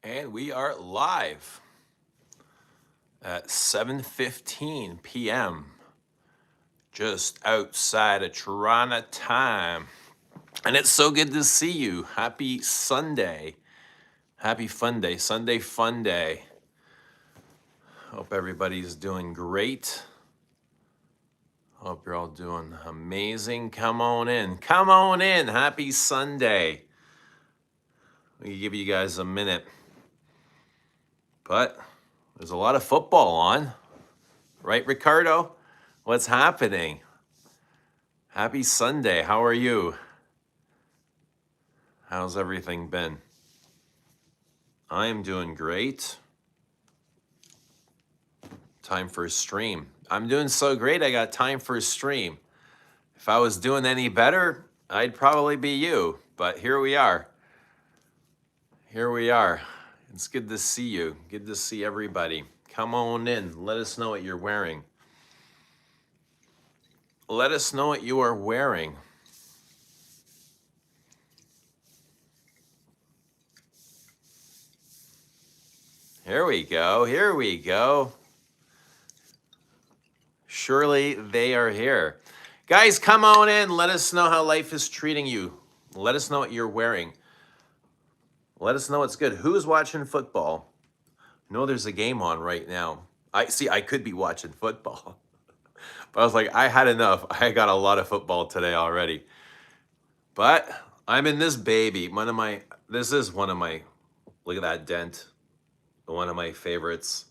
And we are live at 7:15 p.m. just outside of Toronto time. And it's so good to see you. Happy Sunday. Happy Fun Day. Sunday Fun Day. Hope everybody's doing great. Hope you're all doing amazing. Come on in. Come on in. Happy Sunday. We can give you guys a minute. But there's a lot of football on. Right, Ricardo? What's happening? Happy Sunday. How are you? How's everything been? I am doing great. Time for a stream. I'm doing so great, I got time for a stream. If I was doing any better, I'd probably be you. But here we are. Here we are. It's good to see you. Good to see everybody. Come on in. Let us know what you're wearing. Let us know what you are wearing. Here we go. Here we go. Surely they are here. Guys, come on in. Let us know how life is treating you. Let us know what you're wearing. Let us know what's good. Who's watching football? I know there's a game on right now. I could be watching football. But I was like, I had enough. I got a lot of football today already. But I'm in this baby. This is one of my, look at that dent. One of my favorites.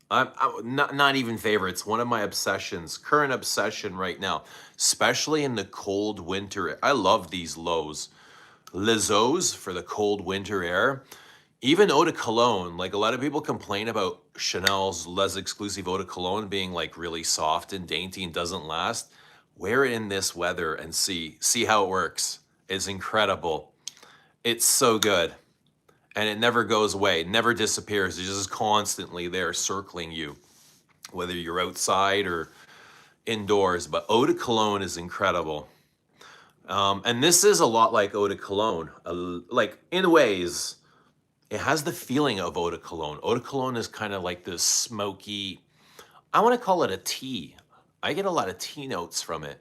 I'm not even favorites. One of my obsessions, current obsession right now, especially in the cold winter. I love these lows. Les Eaux for the cold winter air. Even eau de cologne, like a lot of people complain about Chanel's Les Exclusive eau de cologne being like really soft and dainty and doesn't last. Wear it in this weather and see how it works. It's incredible. It's so good. And it never goes away, never disappears. It's just constantly there circling you, whether you're outside or indoors. But eau de cologne is incredible. And this is a lot like eau de cologne. Like in ways, it has the feeling of eau de cologne. Eau de cologne is kind of like this smoky, I want to call it a tea. I get a lot of tea notes from it,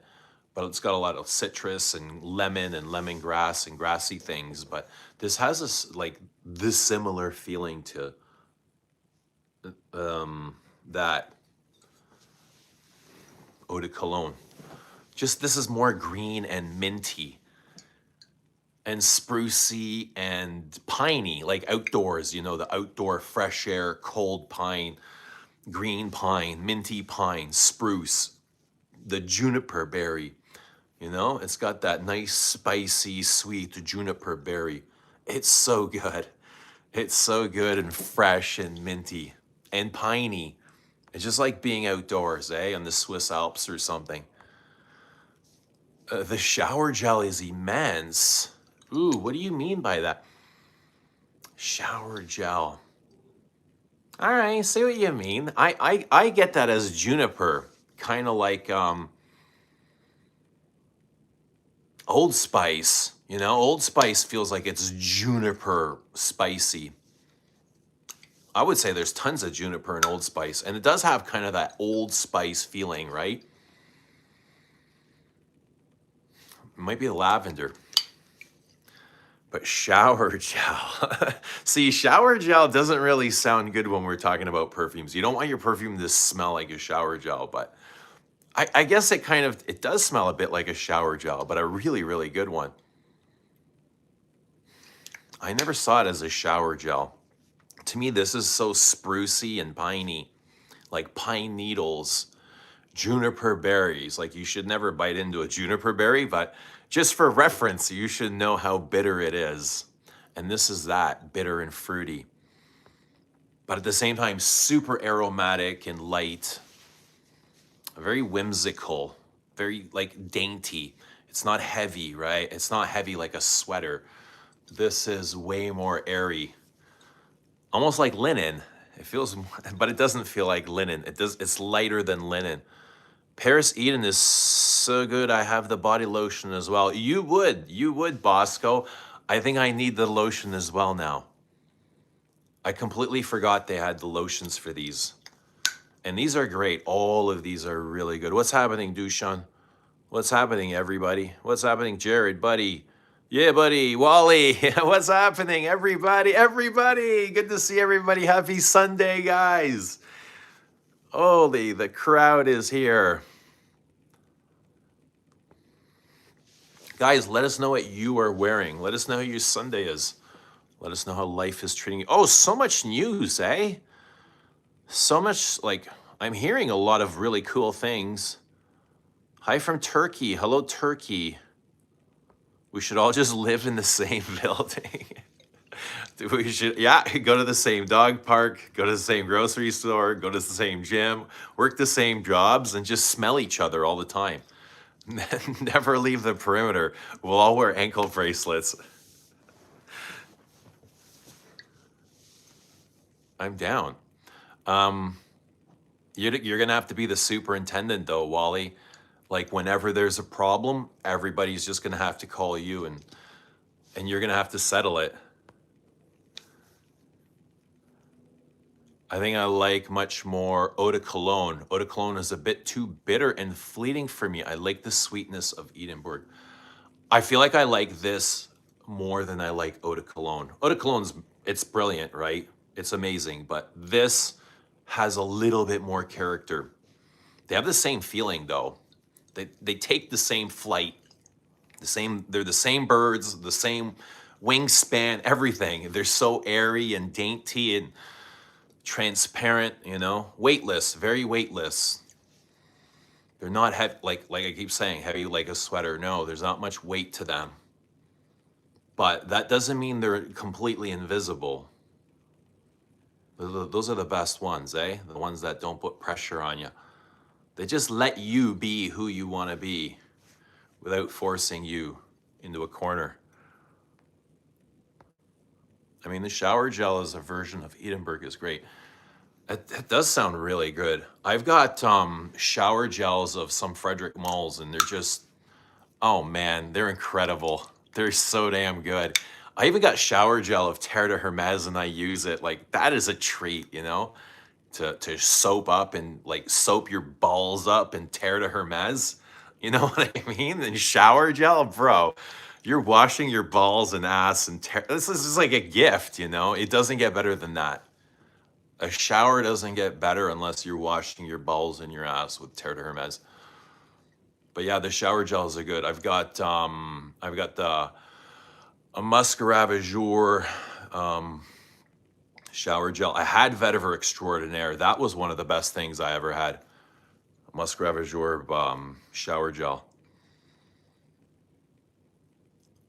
but it's got a lot of citrus and lemongrass and grassy things. But this has this similar feeling to that eau de cologne. Just this is more green and minty and sprucey and piney, like outdoors, you know, the outdoor fresh air, cold pine, green pine, minty pine, spruce, the juniper berry, you know, it's got that nice spicy, sweet juniper berry. It's so good. It's so good and fresh and minty and piney. It's just like being outdoors, on the Swiss Alps or something. The shower gel is immense. Ooh, what do you mean by that? Shower gel. All right, I see what you mean. I get that as juniper, kind of like Old Spice. You know, Old Spice feels like it's juniper spicy. I would say there's tons of juniper in Old Spice, and it does have kind of that Old Spice feeling, right? It might be the lavender. But shower gel. See, shower gel doesn't really sound good when we're talking about perfumes. You don't want your perfume to smell like a shower gel, but I guess it does smell a bit like a shower gel, but a really, really good one. I never saw it as a shower gel. To me, this is so sprucey and piney, like pine needles, juniper berries. Like you should never bite into a juniper berry, but just for reference, you should know how bitter it is. And this is that, bitter and fruity. But at the same time, super aromatic and light. Very whimsical, very like dainty. It's not heavy, right? It's not heavy like a sweater. This is way more airy. Almost like linen. It feels, but it doesn't feel like linen. It's lighter than linen. Paris Eden is so good. I have the body lotion as well. You would, Bosco. I think I need the lotion as well now. I completely forgot they had the lotions for these. And these are great. All of these are really good. What's happening, Dushan? What's happening, everybody? What's happening, Jared, buddy? Yeah, buddy. Wally, what's happening, everybody? Everybody. Good to see everybody. Happy Sunday, guys. Holy, the crowd is here. Guys, let us know what you are wearing. Let us know how your Sunday is. Let us know how life is treating you. Oh, so much news, eh? So much, like, I'm hearing a lot of really cool things. Hi from Turkey. Hello, Turkey. We should all just live in the same building. We should, yeah, go to the same dog park, go to the same grocery store, go to the same gym, work the same jobs, and just smell each other all the time. Never leave the perimeter. We'll all wear ankle bracelets. I'm down. You're gonna have to be the superintendent though, Wally. Like whenever there's a problem, everybody's just gonna have to call you and you're gonna have to settle it. I think I like much more eau de cologne. Eau de cologne is a bit too bitter and fleeting for me. I like the sweetness of Edinburgh. I feel like I like this more than I like eau de cologne. Eau de cologne's, it's brilliant, right? It's amazing, but this has a little bit more character. They have the same feeling though. They take the same flight, they're the same birds, the same wingspan, everything. They're so airy and dainty and transparent, you know, weightless, very weightless. They're not heavy, like I keep saying, heavy like a sweater. No, there's not much weight to them. But that doesn't mean they're completely invisible. Those are the best ones, eh? The ones that don't put pressure on you. They just let you be who you want to be without forcing you into a corner. I mean, the shower gel as a version of Edinburgh is great. It does sound really good. I've got shower gels of some Frederick Malles, and they're just, oh man, they're incredible. They're so damn good. I even got shower gel of Terre de Hermes, and I use it. Like, that is a treat, you know? To soap up and like soap your balls up and Terre de Hermes. You know what I mean? And shower gel, bro. You're washing your balls and ass and this is just like a gift, you know? It doesn't get better than that. A shower doesn't get better unless you're washing your balls and your ass with Terre de Hermes. But yeah, the shower gels are good. I've got the a Muscarabe Jour shower gel. I had Vetiver Extraordinaire. That was one of the best things I ever had. Muscarabe Jour shower gel.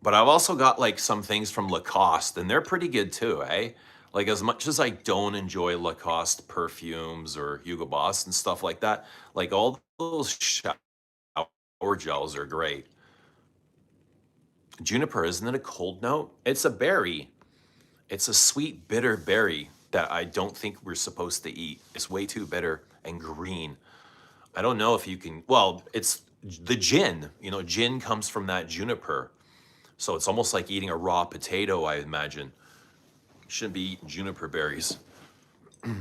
But I've also got like some things from Lacoste, and they're pretty good too, eh? Like as much as I don't enjoy Lacoste perfumes or Hugo Boss and stuff like that, like all those shower gels are great. Juniper, isn't it a cold note? It's a berry. It's a sweet, bitter berry that I don't think we're supposed to eat. It's way too bitter and green. I don't know if you can, well, it's the gin. You know, gin comes from that juniper. So it's almost like eating a raw potato, I imagine. Shouldn't be eating juniper berries.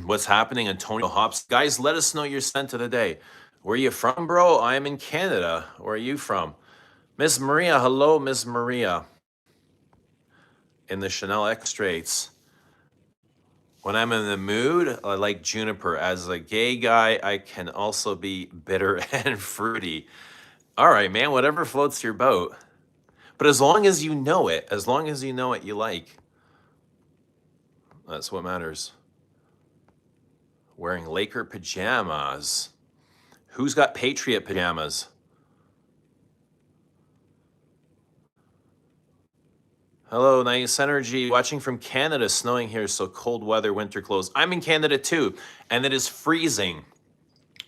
What's happening, Antonio Hops? Guys, let us know your scent of the day. Where are you from, bro? I am in Canada. Where are you from? Miss Maria, hello, Miss Maria. In the Chanel extracts. When I'm in the mood, I like juniper. As a gay guy, I can also be bitter and fruity. All right, man, whatever floats your boat. But as long as you know it, as long as you know what you like, that's what matters. Wearing Laker pajamas. Who's got Patriot pajamas? Hello, nice energy. Watching from Canada, snowing here, so cold weather, winter clothes. I'm in Canada too, and it is freezing.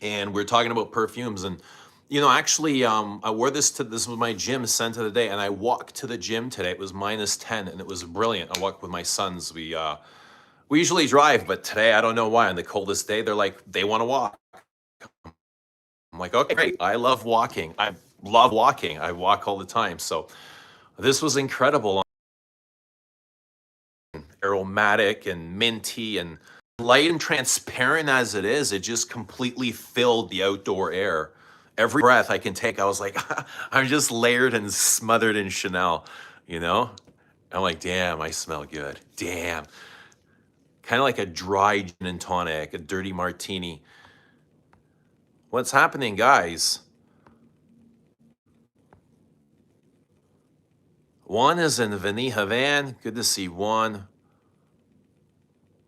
And we're talking about perfumes. And, you know, actually, I wore this was my gym scent of the day, and I walked to the gym today. It was -10, and it was brilliant. I walked with my sons. We usually drive, but today, I don't know why. On the coldest day, they're like, they want to walk. I'm like, okay, great. I love walking. I love walking. I walk all the time. So this was incredible. aromatic and minty and light and transparent as it is. It just completely filled the outdoor air. Every breath I can take, I was like, I'm just layered and smothered in Chanel, you know? I'm like, damn, I smell good. Damn. Kind of like a dry gin and tonic, a dirty martini. What's happening, guys? Juan is in Veni Havan. Good to see Juan.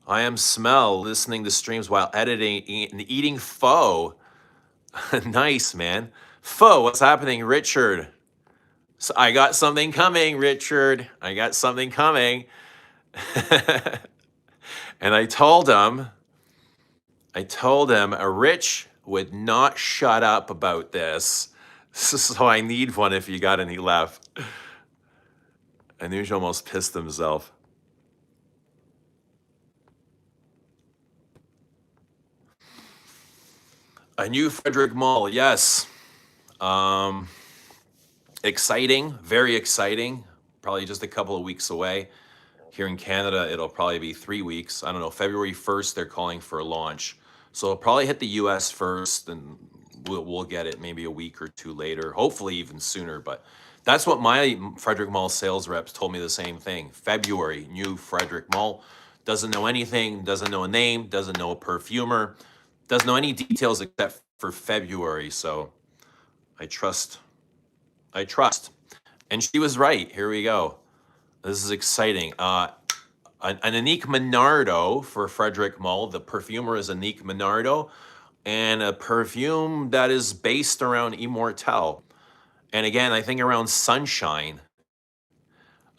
I am Smell, listening to streams while editing and eating pho. Nice, man. Pho, what's happening, Richard? So I got something coming, Richard. I got something coming. And I told him, Rich would not shut up about this. So I need one if you got any left. Amouage almost pissed himself. A new Frederick Malle, yes. Exciting, very exciting. Probably just a couple of weeks away. Here in Canada, it'll probably be 3 weeks. I don't know, February 1st, they're calling for a launch. So it'll probably hit the US first, and we'll get it maybe a week or two later, hopefully even sooner. But that's what my Frederick Malle sales reps told me, the same thing. February, new Frederick Malle. Doesn't know anything, doesn't know a name, doesn't know a perfumer, doesn't know any details except for February. So I trust. And she was right. Here we go. This is exciting. An Anique Minardo for Frederick Malle. The perfumer is Anique Minardo, and a perfume that is based around Immortelle. And again, I think around sunshine.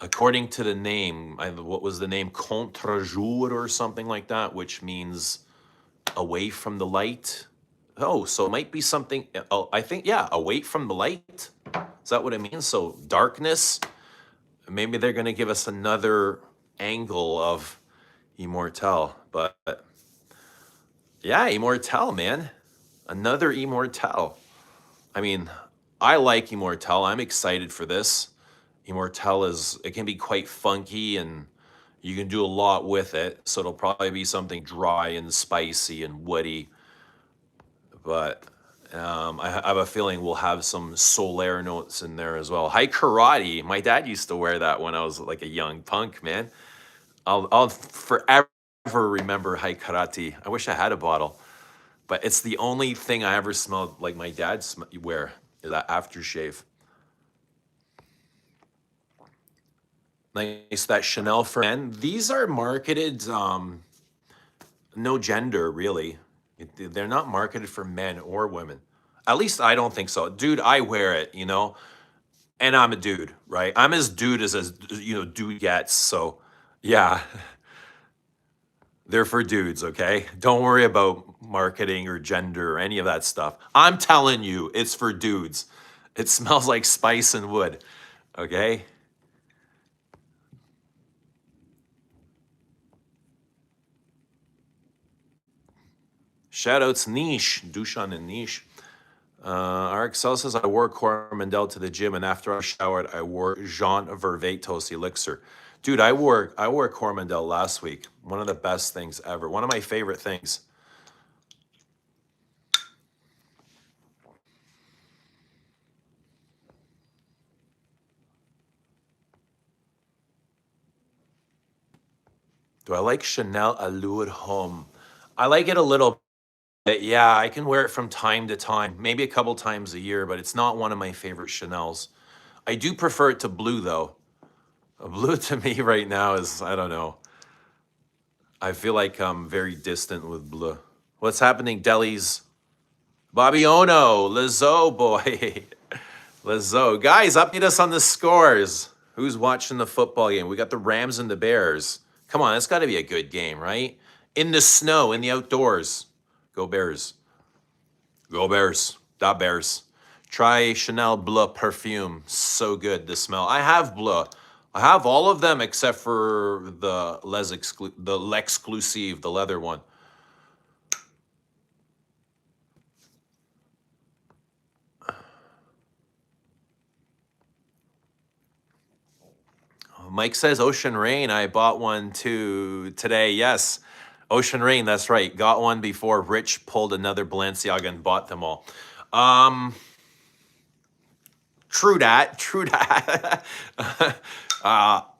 According to the name, what was the name? Contre-jour or something like that, which means away from the light. Oh, so it might be something, I think, yeah, away from the light. Is that what it means? So darkness. Maybe they're going to give us another angle of Immortelle. But yeah, Immortelle, man. Another Immortelle. I mean, I like Immortelle. I'm excited for this. Immortelle it can be quite funky, and you can do a lot with it. So it'll probably be something dry and spicy and woody. But I have a feeling we'll have some Solaire notes in there as well. High Karate. My dad used to wear that when I was like a young punk, man. I'll forever remember High Karate. I wish I had a bottle. But it's the only thing I ever smelled like my dad wear, is that aftershave. Nice, that Chanel for men. These are marketed, no gender, really. They're not marketed for men or women. At least I don't think so. Dude, I wear it, you know? And I'm a dude, right? I'm as dude as dude gets. So, yeah, they're for dudes, okay? Don't worry about marketing or gender or any of that stuff. I'm telling you, it's for dudes. It smells like spice and wood, okay? Shoutouts Niche, Dushan and Niche. RXL says, I wore Coromandel to the gym, and after I showered, I wore Jean Vervatos Elixir. Dude, I wore Coromandel last week. One of the best things ever. One of my favorite things. Do I like Chanel Allure Homme? I like it a little bit. Yeah, I can wear it from time to time, maybe a couple times a year, but it's not one of my favorite Chanels. I do prefer it to blue, though. Blue to me right now is, I don't know. I feel like I'm very distant with blue. What's happening, Delhi's? Bobby Ono, Lizzo boy. Lizzo. Guys, update us on the scores. Who's watching the football game? We got the Rams and the Bears. Come on, it's got to be a good game, right? In the snow, in the outdoors. Go Bears. Go Bears. Da Bears. Try Chanel Bleu perfume. So good, the smell. I have Bleu. I have all of them except for the L'Exclusive, the leather one. Mike says Ocean Rain. I bought one too today. Yes, Ocean Rain. That's right. Got one before Rich pulled another Balenciaga and bought them all. True that. True that.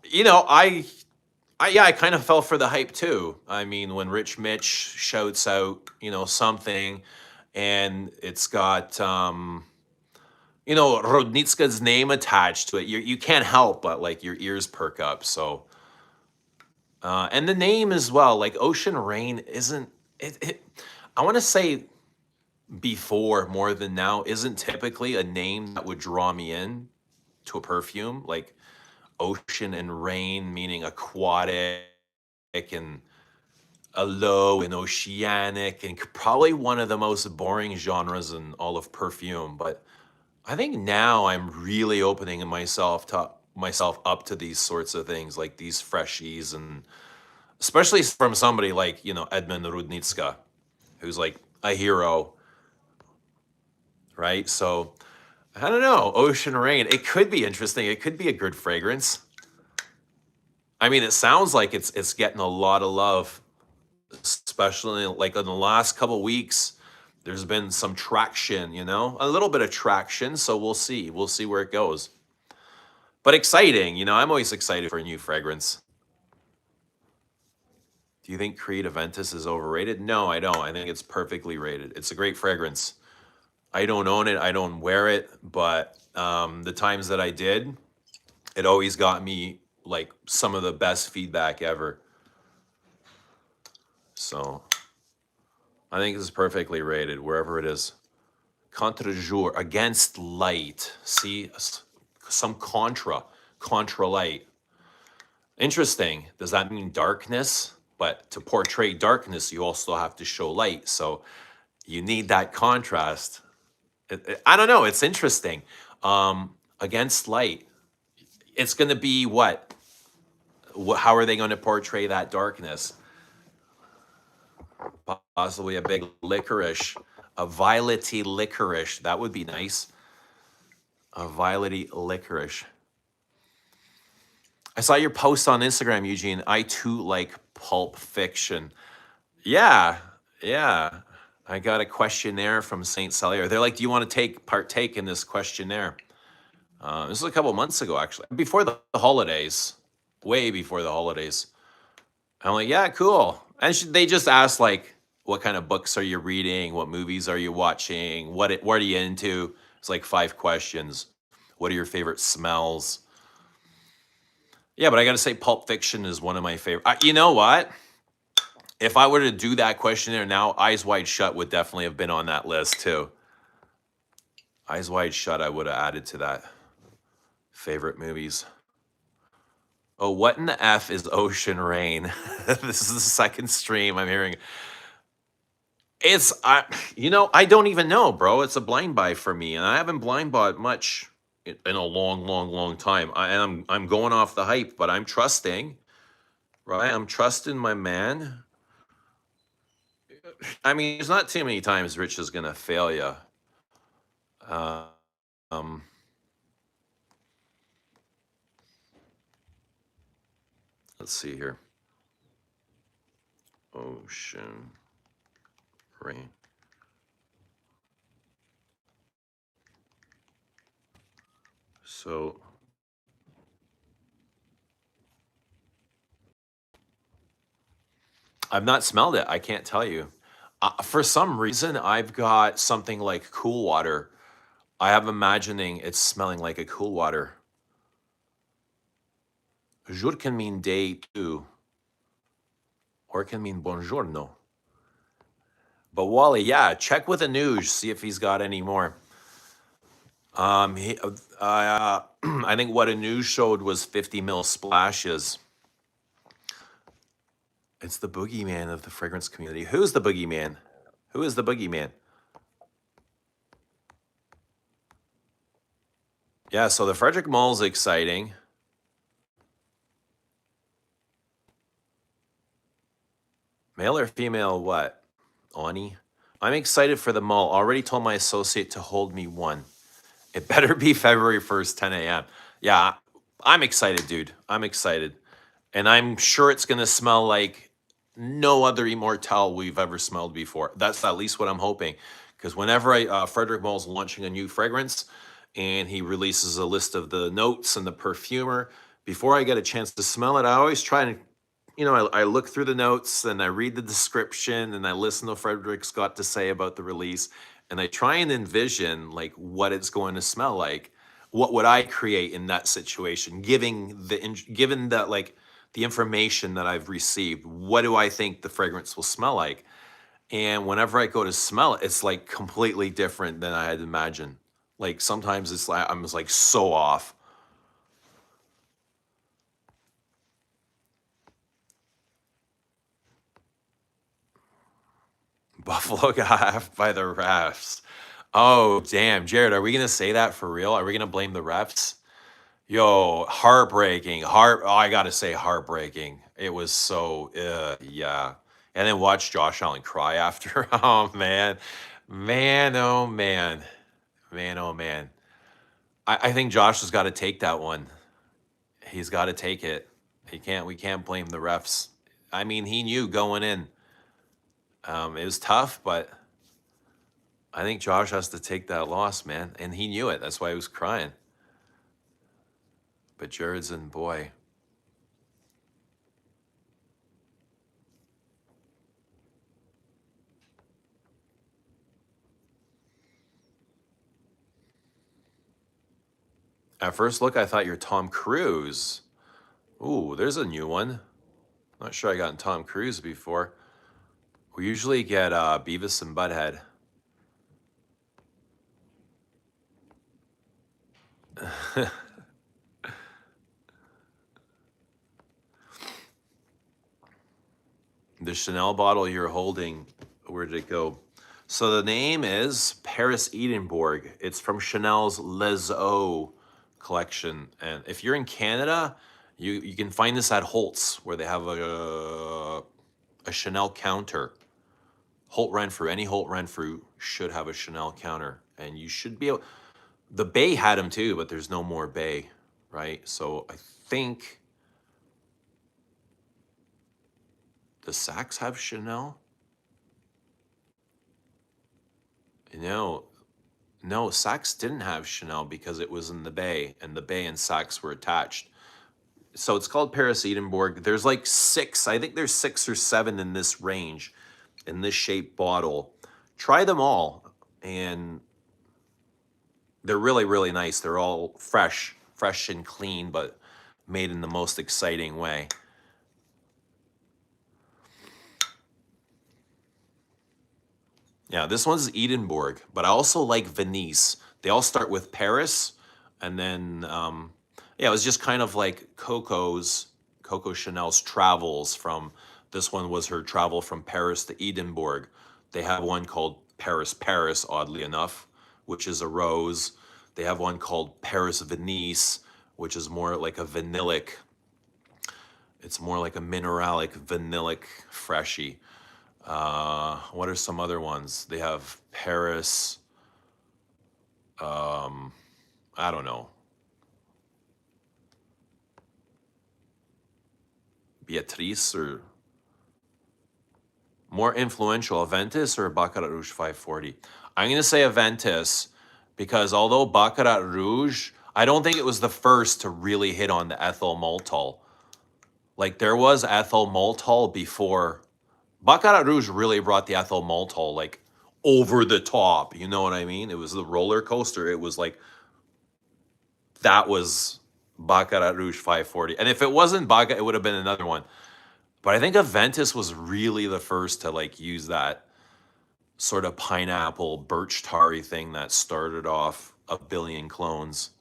You know, yeah, I kind of fell for the hype too. I mean, when Rich Mitch shouts out, you know, something, and it's got, you know, Rodnitska's name attached to it, you can't help but like your ears perk up. So, and the name as well, like Ocean Rain isn't I want to say before more than now isn't typically a name that would draw me in to a perfume, like ocean and rain meaning aquatic and a low and oceanic and probably one of the most boring genres in all of perfume. But I think now I'm really opening myself up to these sorts of things, like these freshies, and especially from somebody like, you know, Edmund Rudnitska, who's like a hero, right? So I don't know, Ocean Rain, it could be interesting. It could be a good fragrance. I mean, it sounds like it's getting a lot of love, especially like in the last couple weeks. There's been some traction, you know, a little bit of traction. So we'll see. We'll see where it goes. But exciting, you know, I'm always excited for a new fragrance. Do you think Creed Aventus is overrated? No, I don't. I think it's perfectly rated. It's a great fragrance. I don't own it. I don't wear it. But the times that I did, it always got me like some of the best feedback ever. So I think this is perfectly rated wherever it is. Contre jour, against light. See, some contra light. Interesting. Does that mean darkness? But to portray darkness, you also have to show light. So you need that contrast. I don't know. It's interesting. Against light. It's going to be what? How are they going to portray that darkness? Possibly a big licorice, a violety licorice. That would be nice. A violety licorice. I saw your post on Instagram, Eugene. I too like Pulp Fiction. Yeah, yeah. I got a questionnaire from St. Celier. They're like, do you want to partake in this questionnaire? This was a couple months ago, actually, before the holidays, way before the holidays. I'm like, yeah, cool. And they just asked like, what kind of books are you reading? What movies are you watching? What are you into? It's like 5 questions. What are your favorite smells? Yeah, but I got to say Pulp Fiction is one of my favorite. You know what? If I were to do that questionnaire now, Eyes Wide Shut would definitely have been on that list too. Eyes Wide Shut, I would have added to that. Favorite movies. Oh, what in the F is Ocean Rain? This is the second stream I'm hearing. You know, I don't even know, bro. It's a blind buy for me, and I haven't blind bought much in a long time. I'm going off the hype, but I'm trusting, right? I'm trusting my man. I mean, there's not too many times Rich is gonna fail you. Let's see here. Ocean Rain. So I've not smelled it. I can't tell you. For some reason, I've got something like Cool Water. I have imagining it's smelling like a Cool Water. Jour can mean day too, or it can mean buongiorno. But Wally, yeah, check with Amouage, see if he's got any more. I think what Amouage showed was 50 ml splashes. It's the boogeyman of the fragrance community. Who's the boogeyman? Who is the boogeyman? Yeah, so the Frederick Malle's exciting. Male or female, what? Ani? I'm excited for the Malle. Already told my associate to hold me one. It better be February 1st, 10 a.m. Yeah, I'm excited, dude. I'm excited. And I'm sure it's going to smell like no other Immortelle we've ever smelled before. That's at least what I'm hoping. Because whenever Frederick Malle's launching a new fragrance and he releases a list of the notes and the perfumer, before I get a chance to smell it, I always try and, I look through the notes and I read the description and I listen to what Frederick's got to say about the release. And I try and envision like what it's going to smell like. What would I create in that situation, given that like the information that I've received? What do I think the fragrance will smell like? And whenever I go to smell it, it's like completely different than I had imagined. Like sometimes it's like I'm just like so off. Buffalo got by the refs. Oh damn, Jared, are we gonna say that for real? Are we gonna blame the refs? Yo, heartbreaking. Oh, I gotta say, heartbreaking. It was so, yeah. And then watch Josh Allen cry after. Oh man, man, oh man, man, oh man. I think Josh has got to take that one. He's got to take it. He can't. We can't blame the refs. I mean, he knew going in. It was tough, but I think Josh has to take that loss, man. And he knew it. That's why he was crying. But Jared's in, boy. At first look, I thought you're Tom Cruise. Ooh, there's a new one. Not sure I gotten Tom Cruise before. We usually get Beavis and Butthead. The Chanel bottle you're holding, where did it go? So the name is Paris Edimbourg. It's from Chanel's Les Eaux collection. And if you're in Canada, you can find this at Holt's, where they have a Chanel counter. Holt Renfrew, any Holt Renfrew should have a Chanel counter. And you should be able, the Bay had them too, but there's no more Bay, right? So I think the Saks have Chanel? No, no, Saks didn't have Chanel because it was in the Bay, and the Bay and Saks were attached. So it's called Paris Edinburgh. There's like six, I think there's 6 or 7 in this range, in this shape bottle. Try them all, and they're really, really nice. They're all fresh and clean, but made in the most exciting way. Yeah, this one's Edinburgh, but I also like Venice. They all start with Paris, and then yeah, it was just kind of like Coco Chanel's travels from. This one was her travel from Paris to Edinburgh. They have one called Paris, oddly enough, which is a rose. They have one called Paris Venice, which is more like a vanillic. It's more like a mineralic, vanillic, freshy. What are some other ones? They have Paris. I don't know. Beatrice, or more influential, Aventus or Baccarat Rouge 540? I'm going to say Aventus because although Baccarat Rouge, I don't think it was the first to really hit on the ethyl maltol. Like there was ethyl maltol before. Baccarat Rouge really brought the ethyl maltol like over the top. You know what I mean? It was the roller coaster. It was like, that was Baccarat Rouge 540. And if it wasn't Baccarat, it would have been another one. But I think Aventus was really the first to like use that sort of pineapple birch tarry thing that started off a billion clones.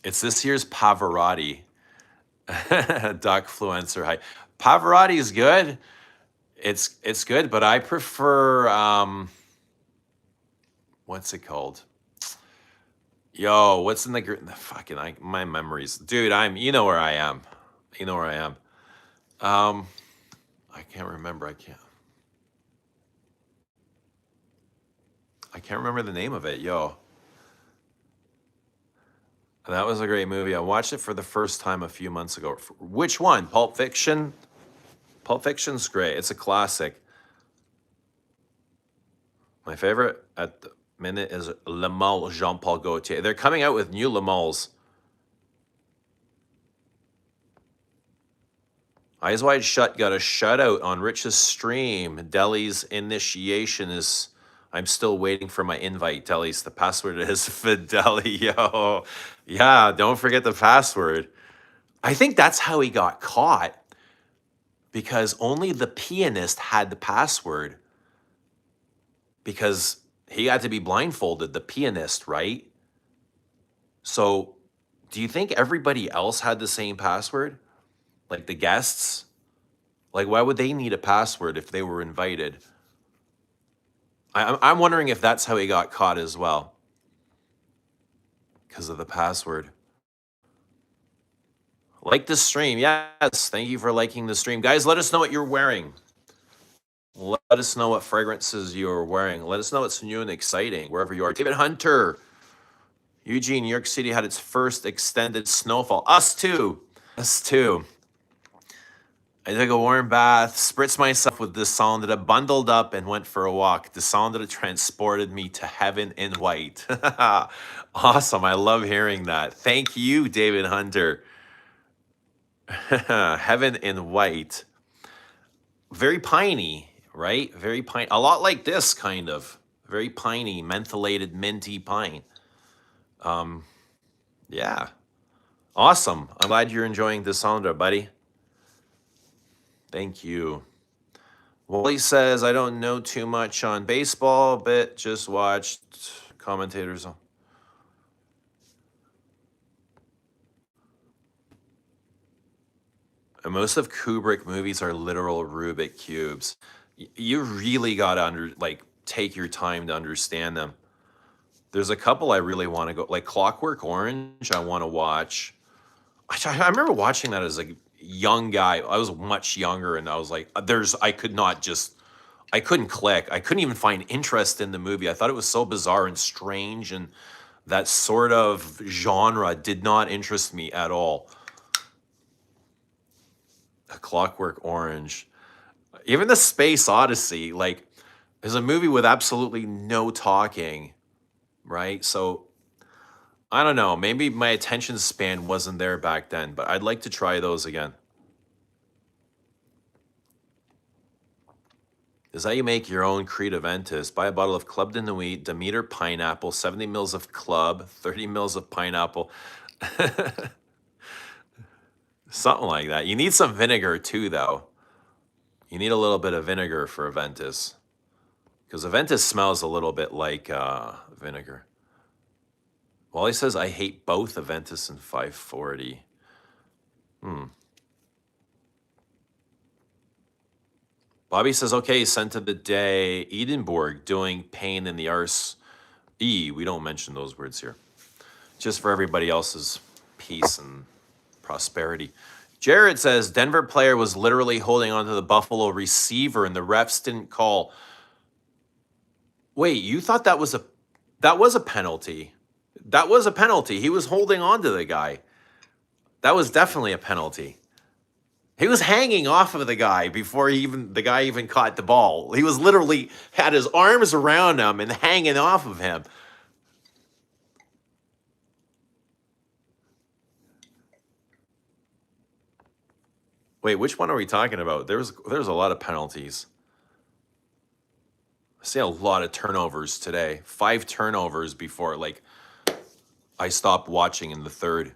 It's this year's Pavarotti. Duck Fluencer High. Pavarotti is good. It's good, but I prefer what's it called? Yo, what's in the fucking my memories, dude? You know where I am. You know where I am. I can't remember. I can't. I can't remember the name of it. Yo, that was a great movie. I watched it for the first time a few months ago. Which one? Pulp Fiction? Pulp Fiction's great. It's a classic. My favorite at the minute is Le Male Jean-Paul Gaultier. They're coming out with new Le Males. Eyes Wide Shut got a shout out on Rich's stream. Deli's initiation is, I'm still waiting for my invite. Deli's, the password is Fidelio. Yeah, don't forget the password. I think that's how he got caught, because only the pianist had the password, because he had to be blindfolded, the pianist, right? So do you think everybody else had the same password? Like the guests? Like, why would they need a password if they were invited? I'm wondering if that's how he got caught as well, because of the password. Like the stream. Yes, thank you for liking the stream. Guys, let us know what you're wearing. Let us know what fragrances you're wearing. Let us know what's new and exciting wherever you are. David Hunter. Eugene, New York City had its first extended snowfall. Us too. Us too. I took a warm bath, spritzed myself with Descendra, bundled up, and went for a walk. Descendra transported me to heaven in white. Awesome. I love hearing that. Thank you, David Hunter. Heaven in white. Very piney, right? Very pine. A lot like this, kind of. Very piney, mentholated, minty pine. Yeah. Awesome. I'm glad you're enjoying Descendra, buddy. Thank you. Wally says, I don't know too much on baseball, but just watched commentators. And most of Kubrick movies are literal Rubik cubes. You really got to take your time to understand them. There's a couple I really want to go, like Clockwork Orange, I want to watch. I remember watching that as a young guy. I was much younger, and I was like, I couldn't click. I couldn't even find interest in the movie. I thought it was so bizarre and strange, and that sort of genre did not interest me at all. A Clockwork Orange. Even the Space Odyssey, like, is a movie with absolutely no talking, right? So I don't know. Maybe my attention span wasn't there back then, but I'd like to try those again. Is that you make your own Creed Aventus. Buy a bottle of Club de Nuit, Demeter pineapple, 70 mils of Club, 30 mils of pineapple. Something like that. You need some vinegar too, though. You need a little bit of vinegar for Aventus, because Aventus smells a little bit like vinegar. Wally says, I hate both Aventus and 540. Bobby says, okay, scent of the day, Edimbourg, doing pain in the arse. We don't mention those words here. Just for everybody else's peace and prosperity. Jared says, Denver player was literally holding onto the Buffalo receiver and the refs didn't call. Wait, you thought that was a penalty? That was a penalty. He was holding on to the guy. That was definitely a penalty. He was hanging off of the guy before the guy even caught the ball. He was literally had his arms around him and hanging off of him. Wait, which one are we talking about? There's a lot of penalties. I see a lot of turnovers today. 5 turnovers before I stopped watching in the third.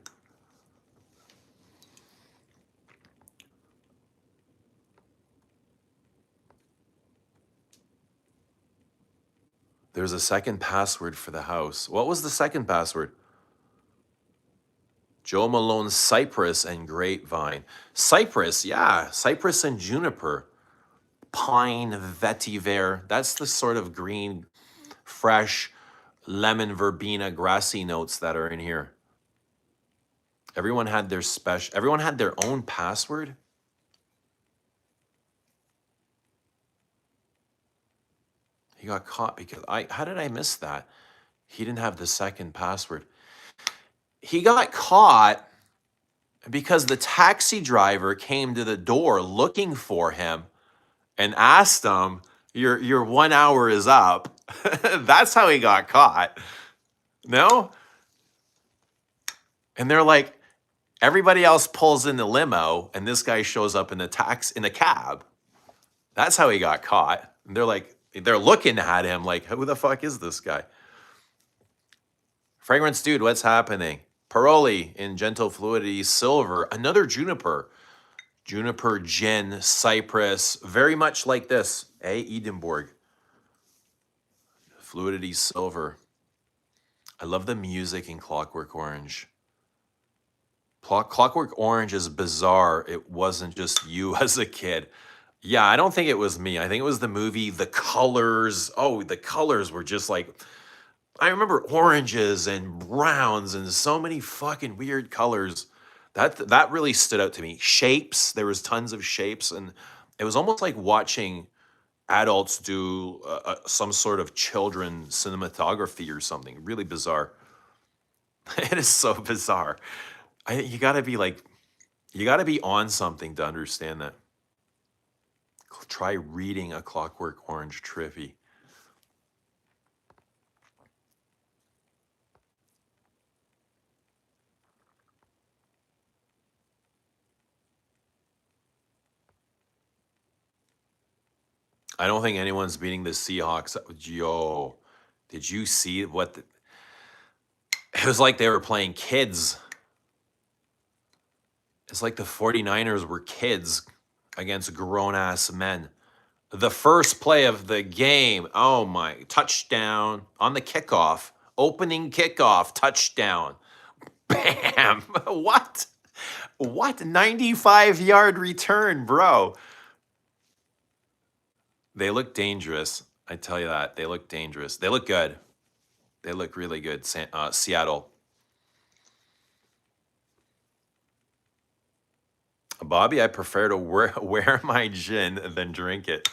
There's a second password for the house. What was the second password? Joe Malone, Cypress and Grapevine. Cypress, yeah. Cypress and Juniper. Pine, vetiver. That's the sort of green, fresh, lemon, verbena, grassy notes that are in here. Everyone had their own password? He got caught because how did I miss that? He didn't have the second password. He got caught because the taxi driver came to the door looking for him and asked him, your 1 hour is up. That's how he got caught. No? And they're like, everybody else pulls in the limo and this guy shows up in the cab. That's how he got caught. And they're looking at him like, who the fuck is this guy? Fragrance Dude, what's happening? Paroli in Gentle Fluidity Silver. Another Juniper. Juniper, Gin, Cypress. Very much like this. Edimbourg. Fluidity Silver. I love the music in Clockwork Orange. Clockwork Orange is bizarre. It wasn't just you as a kid. Yeah, I don't think it was me. I think it was the movie, the colors. Oh, the colors were just like... I remember oranges and browns and so many fucking weird colors. That really stood out to me. Shapes, there was tons of shapes, and it was almost like watching adults do some sort of children cinematography or something. Really bizarre. It is so bizarre. You gotta be on something to understand that. Try reading a Clockwork Orange Trippy. I don't think anyone's beating the Seahawks. Yo, did you see what? It was like they were playing kids. It's like the 49ers were kids against grown-ass men. The first play of the game, oh my, touchdown on the kickoff. Opening kickoff, touchdown. Bam! What? What? 95-yard return, bro. They look dangerous. I tell you that. They look dangerous. They look good. They look really good. Seattle. Bobby, I prefer to wear my gin than drink it.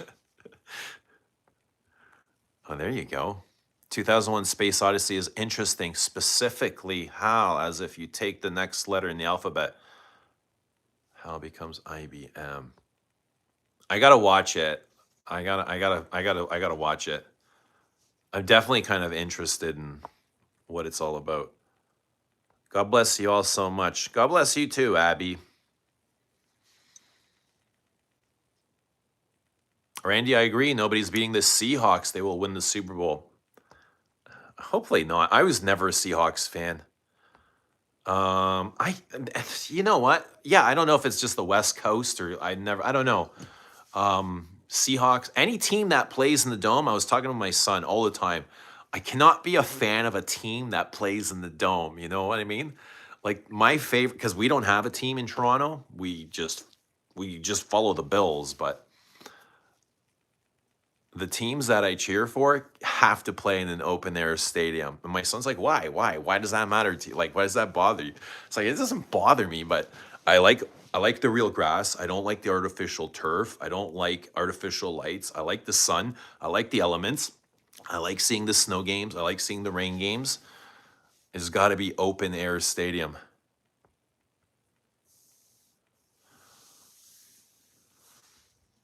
Oh, there you go. 2001 Space Odyssey is interesting. Specifically, how? As if you take the next letter in the alphabet. How becomes IBM. I gotta watch it. I gotta watch it. I'm definitely kind of interested in what it's all about. God bless you all so much. God bless you too, Abby. Randy, I agree. Nobody's beating the Seahawks. They will win the Super Bowl. Hopefully not. I was never a Seahawks fan. You know what? Yeah, I don't know if it's just the West Coast or I don't know. Seahawks, any team that plays in the Dome, I was talking to my son all the time. I cannot be a fan of a team that plays in the Dome. You know what I mean? Like my favorite, because we don't have a team in Toronto. We just follow the Bills, but the teams that I cheer for have to play in an open air stadium. And my son's like, why? Why does that matter to you? Like, why does that bother you? It's like, it doesn't bother me, but I like the real grass. I don't like the artificial turf. I don't like artificial lights. I like the sun. I like the elements. I like seeing the snow games. I like seeing the rain games. It's got to be open air stadium.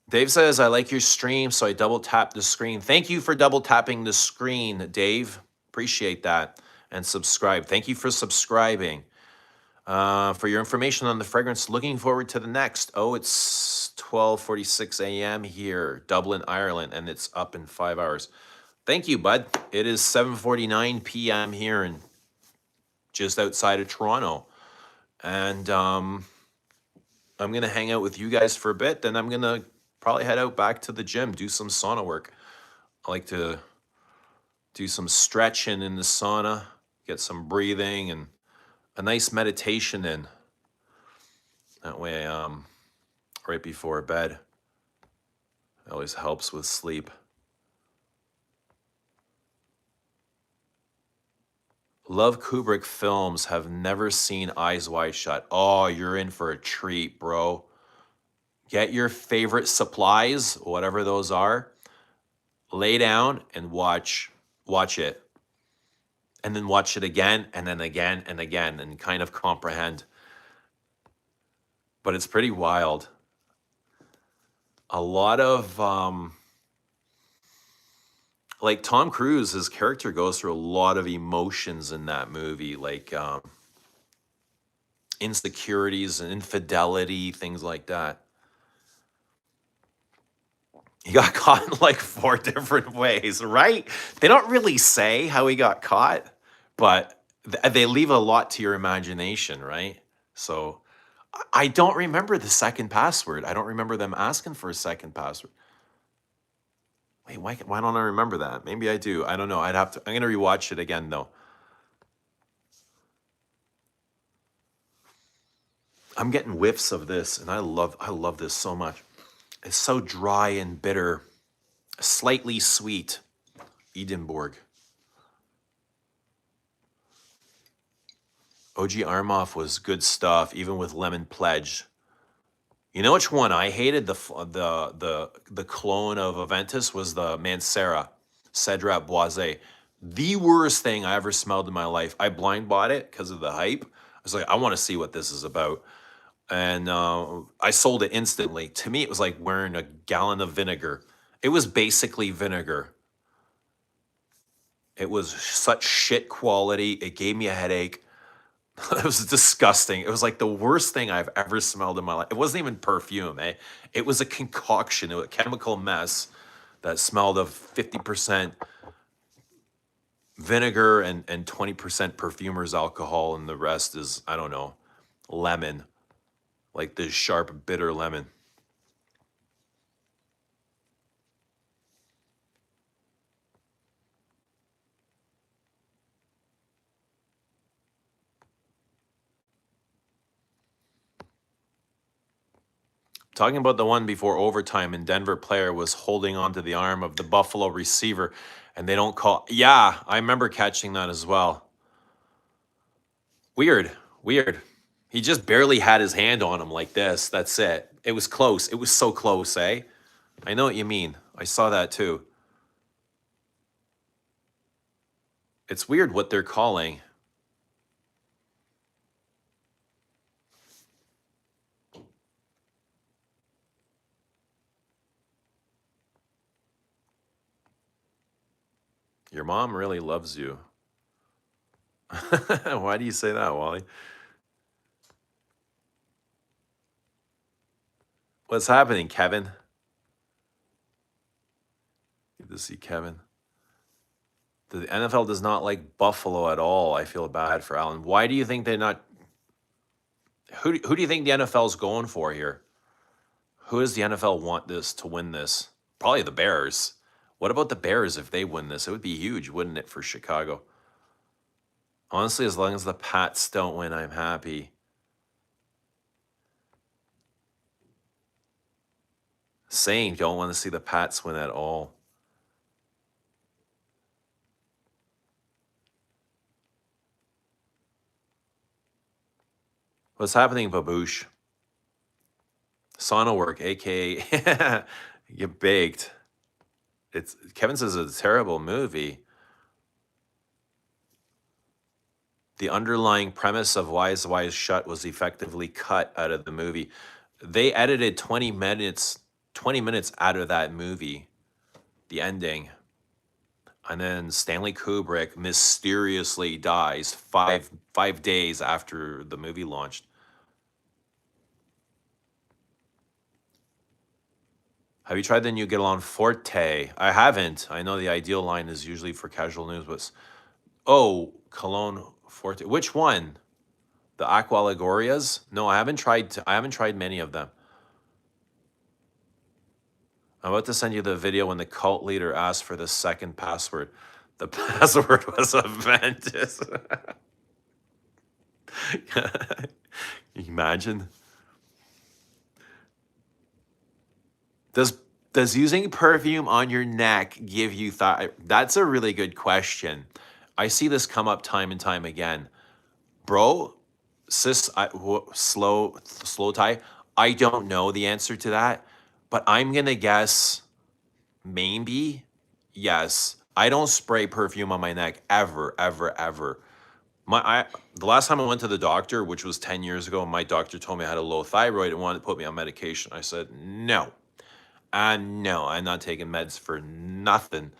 Dave says, I like your stream, so I double tap the screen. Thank you for double tapping the screen, Dave. Appreciate that. And subscribe. Thank you for subscribing. For your information on the fragrance, looking forward to the next. Oh, it's 12:46 a.m. here, Dublin, Ireland, and it's up in 5 hours. Thank you, bud. It is 7:49 p.m. here and just outside of Toronto. And I'm going to hang out with you guys for a bit, then I'm going to probably head out back to the gym, do some sauna work. I like to do some stretching in the sauna, get some breathing and a nice meditation in. That way, right before bed, it always helps with sleep. Love Kubrick films, have never seen Eyes Wide Shut. Oh, you're in for a treat, bro. Get your favorite supplies, whatever those are. Lay down and watch it, and then watch it again, and then again and again, and kind of comprehend. But it's pretty wild. A lot of like Tom Cruise, his character goes through a lot of emotions in that movie, like insecurities and infidelity, things like that. He got caught in like 4 different ways, right? They don't really say how he got caught, but they leave a lot to your imagination, right? So I don't remember the second password. I don't remember them asking for a second password. Wait, why don't I remember that? Maybe I do. I don't know. I'm going to rewatch it again though. I'm getting whiffs of this, and I love this so much. It's so dry and bitter, slightly sweet. Edimbourg. OG Armoff was good stuff, even with Lemon Pledge. You know which one I hated? The clone of Aventus was the Mancera, Cedrat Boisé. The worst thing I ever smelled in my life. I blind bought it because of the hype. I was like, I want to see what this is about. And I sold it instantly. To me, it was like wearing a gallon of vinegar. It was basically vinegar. It was such shit quality. It gave me a headache. It was disgusting. It was like the worst thing I've ever smelled in my life. It wasn't even perfume, eh? It was a concoction, a chemical mess that smelled of 50% vinegar and 20% perfumer's alcohol, and the rest is, I don't know, lemon. Like this sharp, bitter lemon. Talking about the one before overtime, and Denver player was holding onto the arm of the Buffalo receiver, and they don't call. Yeah, I remember catching that as well. Weird, weird. He just barely had his hand on him like this. That's it. It was close. It was so close, eh? I know what you mean. I saw that too. It's weird what they're calling. Your mom really loves you. Why do you say that, Wally? What's happening, Kevin? Good to see Kevin. The NFL does not like Buffalo at all. I feel bad for Allen. Why do you think they're not? Who do you think the NFL's going for here? Who does the NFL want this to win this? Probably the Bears. What about the Bears if they win this? It would be huge, wouldn't it, for Chicago? Honestly, as long as the Pats don't win, I'm happy. Same, don't want to see the Pats win at all. What's happening, Baboosh? Sauna work, aka you baked. It's Kevin says it's a terrible movie. The underlying premise of Wise Shut was effectively cut out of the movie. They edited 20 minutes out of that movie, the ending. And then Stanley Kubrick mysteriously dies five days after the movie launched. Have you tried the new Guerlain Forte? I haven't. I know the ideal line is usually for casual news, but Cologne Forte. Which one? The Aqua Allegorias? No, I haven't tried many of them. I'm about to send you the video when the cult leader asked for the second password. The password was Aventus. Can you imagine? Does using perfume on your neck give you thought? That's a really good question. I see this come up time and time again. Bro, slow tie. I don't know the answer to that, but I'm gonna guess maybe Yes. I don't spray perfume on my neck ever, ever, ever. The last time I went to the doctor, which was 10 years ago, my doctor told me I had a low thyroid and wanted to put me on medication. I said, no. No, I'm not taking meds for nothing.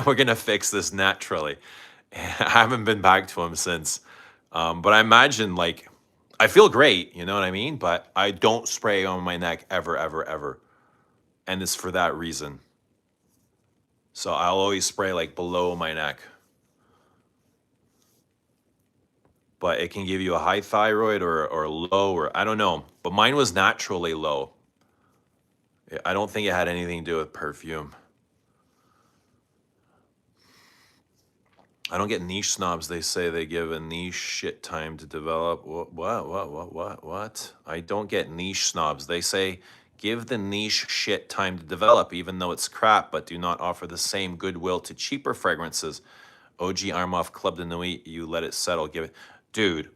We're gonna fix this naturally. I haven't been back to him since. But I imagine like I feel great, you know what I mean? But I don't spray on my neck ever, ever, ever. And it's for that reason. So I'll always spray like below my neck. But it can give you a high thyroid or low, or I don't know. But mine was naturally low. I don't think it had anything to do with perfume. I don't get niche snobs. They say they give a niche shit time to develop. What? I don't get niche snobs. They say give the niche shit time to develop, even though it's crap, but do not offer the same goodwill to cheaper fragrances. OG Armoff Club de Nuit, you let it settle. Give it, dude.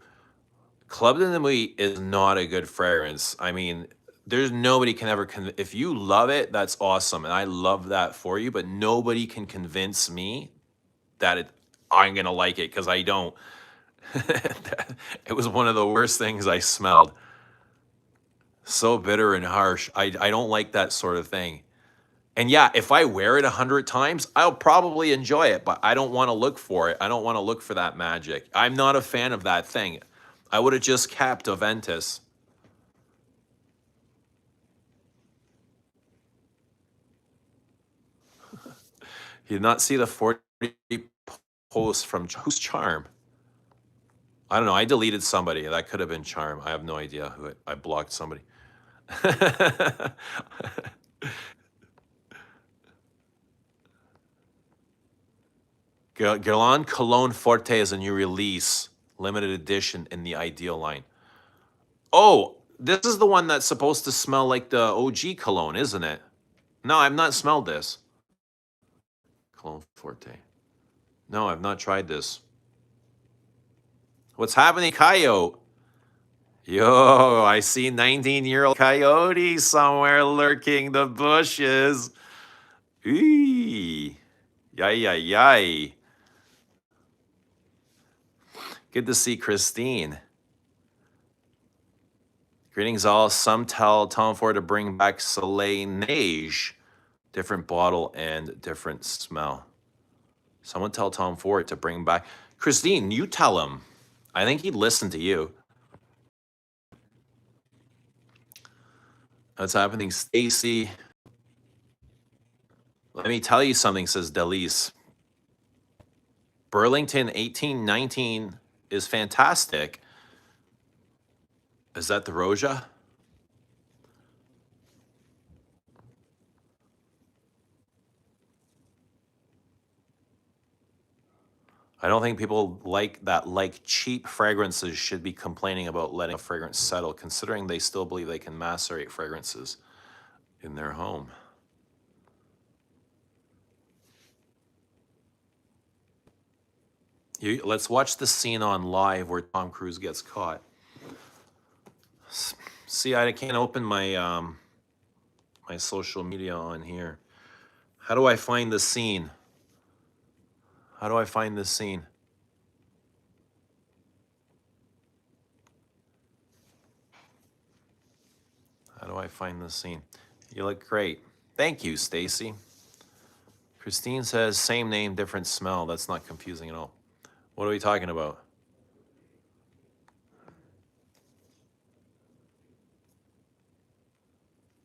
Club de Nuit is not a good fragrance. I mean, there's nobody can ever if you love it, that's awesome, and I love that for you. But nobody can convince me that I'm gonna like it because I don't. It was one of the worst things I smelled. So bitter and harsh. I don't like that sort of thing. And yeah, if I wear it 100 times, I'll probably enjoy it, but I don't want to look for it. I don't want to look for that magic. I'm not a fan of that thing. I would have just kept Aventus. You did not see the 40 posts from who's Charm? I don't know. I deleted somebody. That could have been Charm. I have no idea who it. I blocked somebody. Guerlain Cologne Forte is a new release, limited edition in the Ideal line. Oh, this is the one that's supposed to smell like the OG cologne, isn't it? No, I've not smelled this. Cologne Forte. No, I've not tried this. What's happening, Coyote? Yo, I see 19-year-old Coyote somewhere lurking the bushes. Eee. Yay. Good to see Christine. Greetings all. Some tell Tom Ford to bring back Soleil Neige. Different bottle and different smell. Someone tell Tom Ford to bring back. Christine, you tell him. I think he'd listen to you. What's happening, Stacy? Let me tell you something, says Delise. Burlington 1819 is fantastic. Is that the Roja? I don't think people like cheap fragrances should be complaining about letting a fragrance settle, considering they still believe they can macerate fragrances in their home. Let's watch the scene on live where Tom Cruise gets caught. See, I can't open my my social media on here. How do I find the scene? How do I find this scene? How do I find this scene? You look great. Thank you, Stacy. Christine says, same name, different smell. That's not confusing at all. What are we talking about?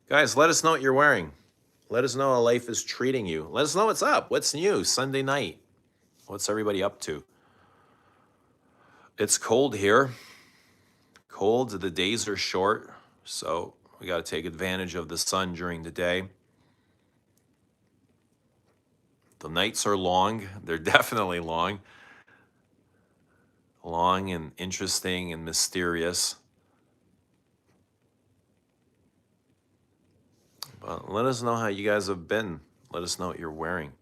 Guys, let us know what you're wearing. Let us know how life is treating you. Let us know what's up. What's new? Sunday night. What's everybody up to? It's cold here. Cold. The days are short. So we got to take advantage of the sun during the day. The nights are long. They're definitely long. Long and interesting and mysterious. But let us know how you guys have been. Let us know what you're wearing.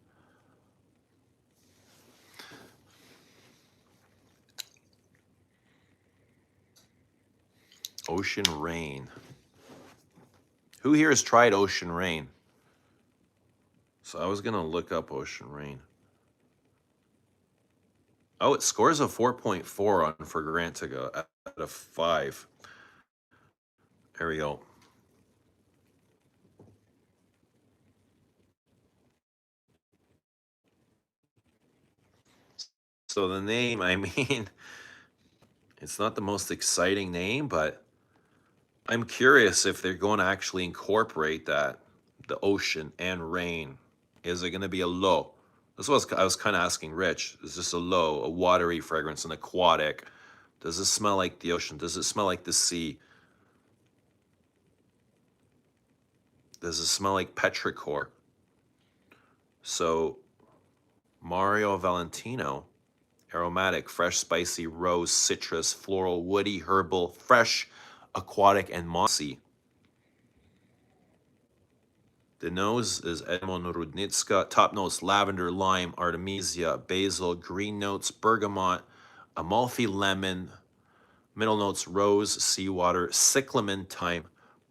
Ocean Rain. Who here has tried Ocean Rain? So I was gonna look up Ocean Rain. Oh, it scores a 4.4 on Fragrantica out of 5. There we go. So the name, I mean, it's not the most exciting name, but I'm curious if they're going to actually incorporate that, the ocean and rain. Is it going to be a low? This was I was kind of asking Rich. Is this a low, a watery fragrance, an aquatic? Does it smell like the ocean? Does it smell like the sea? Does it smell like petrichor? So Mario Valentino, aromatic, fresh, spicy, rose, citrus, floral, woody, herbal, fresh, aquatic, and mossy. The nose is Edmond Rudnitska. Top notes lavender, lime, artemisia, basil, green notes, bergamot, Amalfi lemon. Middle notes rose, seawater, cyclamen, thyme.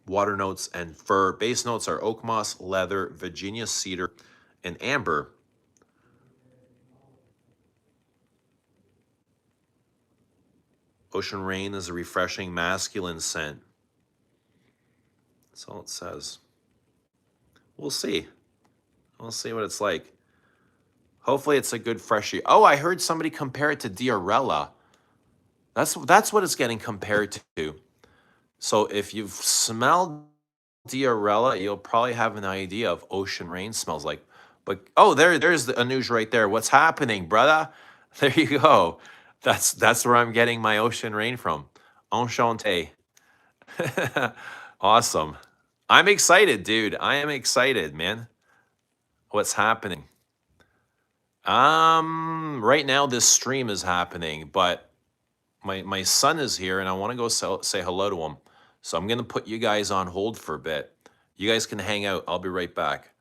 Water notes and fir. Base notes are oak moss, leather, Virginia cedar, and amber. Ocean Rain is a refreshing masculine scent. That's all it says. We'll see. We'll see what it's like. Hopefully it's a good freshie. Oh, I heard somebody compare it to Diarella. That's what it's getting compared to. So if you've smelled Diarella, you'll probably have an idea of Ocean Rain smells like. But oh, there's the Amouage right there. What's happening, brother? There you go. That's where I'm getting my Ocean Rain from. Enchanté. Awesome. I'm excited, dude. I am excited, man. What's happening? Right now this stream is happening, but my son is here and I want to go say hello to him. So I'm gonna put you guys on hold for a bit. You guys can hang out. I'll be right back.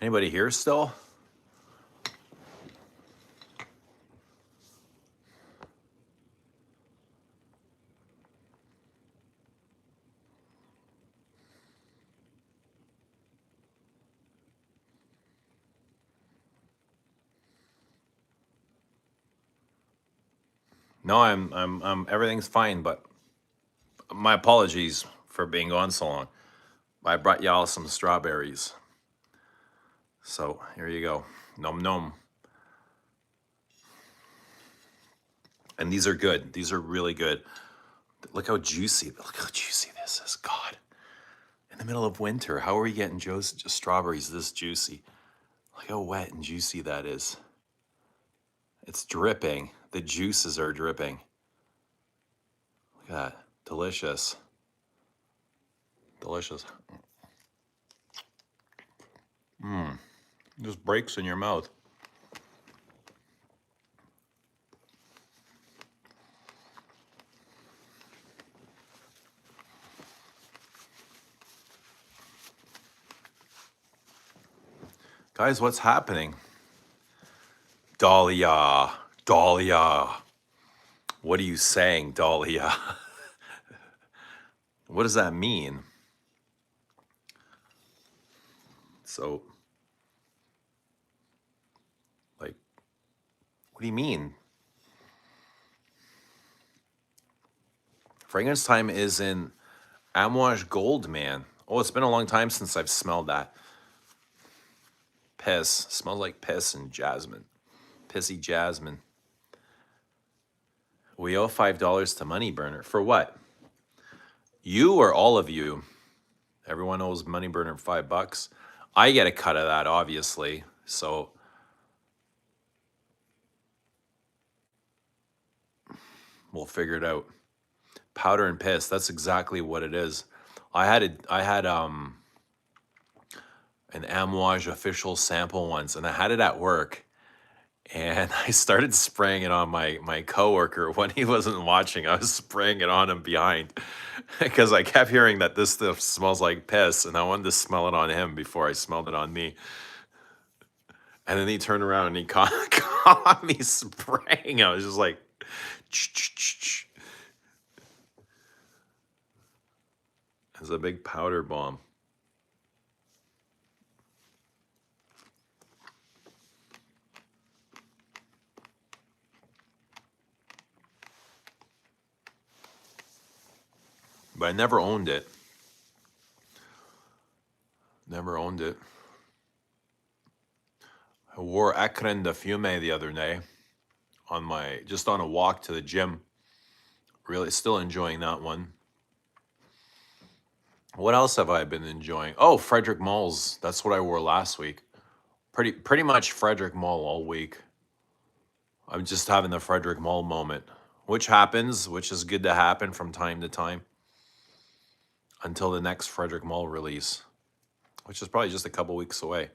Anybody here still? No, I'm everything's fine, but my apologies for being gone so long. I brought y'all some strawberries. So here you go. Nom nom. And these are good. These are really good. Look how juicy. Look how juicy this is. God. In the middle of winter, how are we getting strawberries this juicy? Look how wet and juicy that is. It's dripping. The juices are dripping. Look at that. Delicious. Delicious. Just breaks in your mouth. Guys, what's happening? Dahlia. Dahlia. What are you saying, Dahlia? What does that mean? So, like, what do you mean? Fragrance time is in Amouage Gold, man. Oh, it's been a long time since I've smelled that. Piss. Smells like piss and jasmine. Pissy jasmine. We owe $5 to Money Burner. For what? You or all of you? Everyone owes Money Burner $5. I get a cut of that, obviously. So we'll figure it out. Powder and piss. That's exactly what it is. I had an Amouage official sample once, and I had it at work. And I started spraying it on my coworker when he wasn't watching. I was spraying it on him behind because I kept hearing that this stuff smells like piss, and I wanted to smell it on him before I smelled it on me. And then he turned around and he caught me spraying. I was just like, ch. It's a big powder bomb. But I never owned it. Never owned it. I wore Ecran de Fume the other day just on a walk to the gym. Really still enjoying that one. What else have I been enjoying? Oh, Frederick Malle's. That's what I wore last week. Pretty much Frederick Malle all week. I'm just having the Frederick Malle moment, which is good to happen from time to time until the next Frederick Malle release, which is probably just a couple weeks away.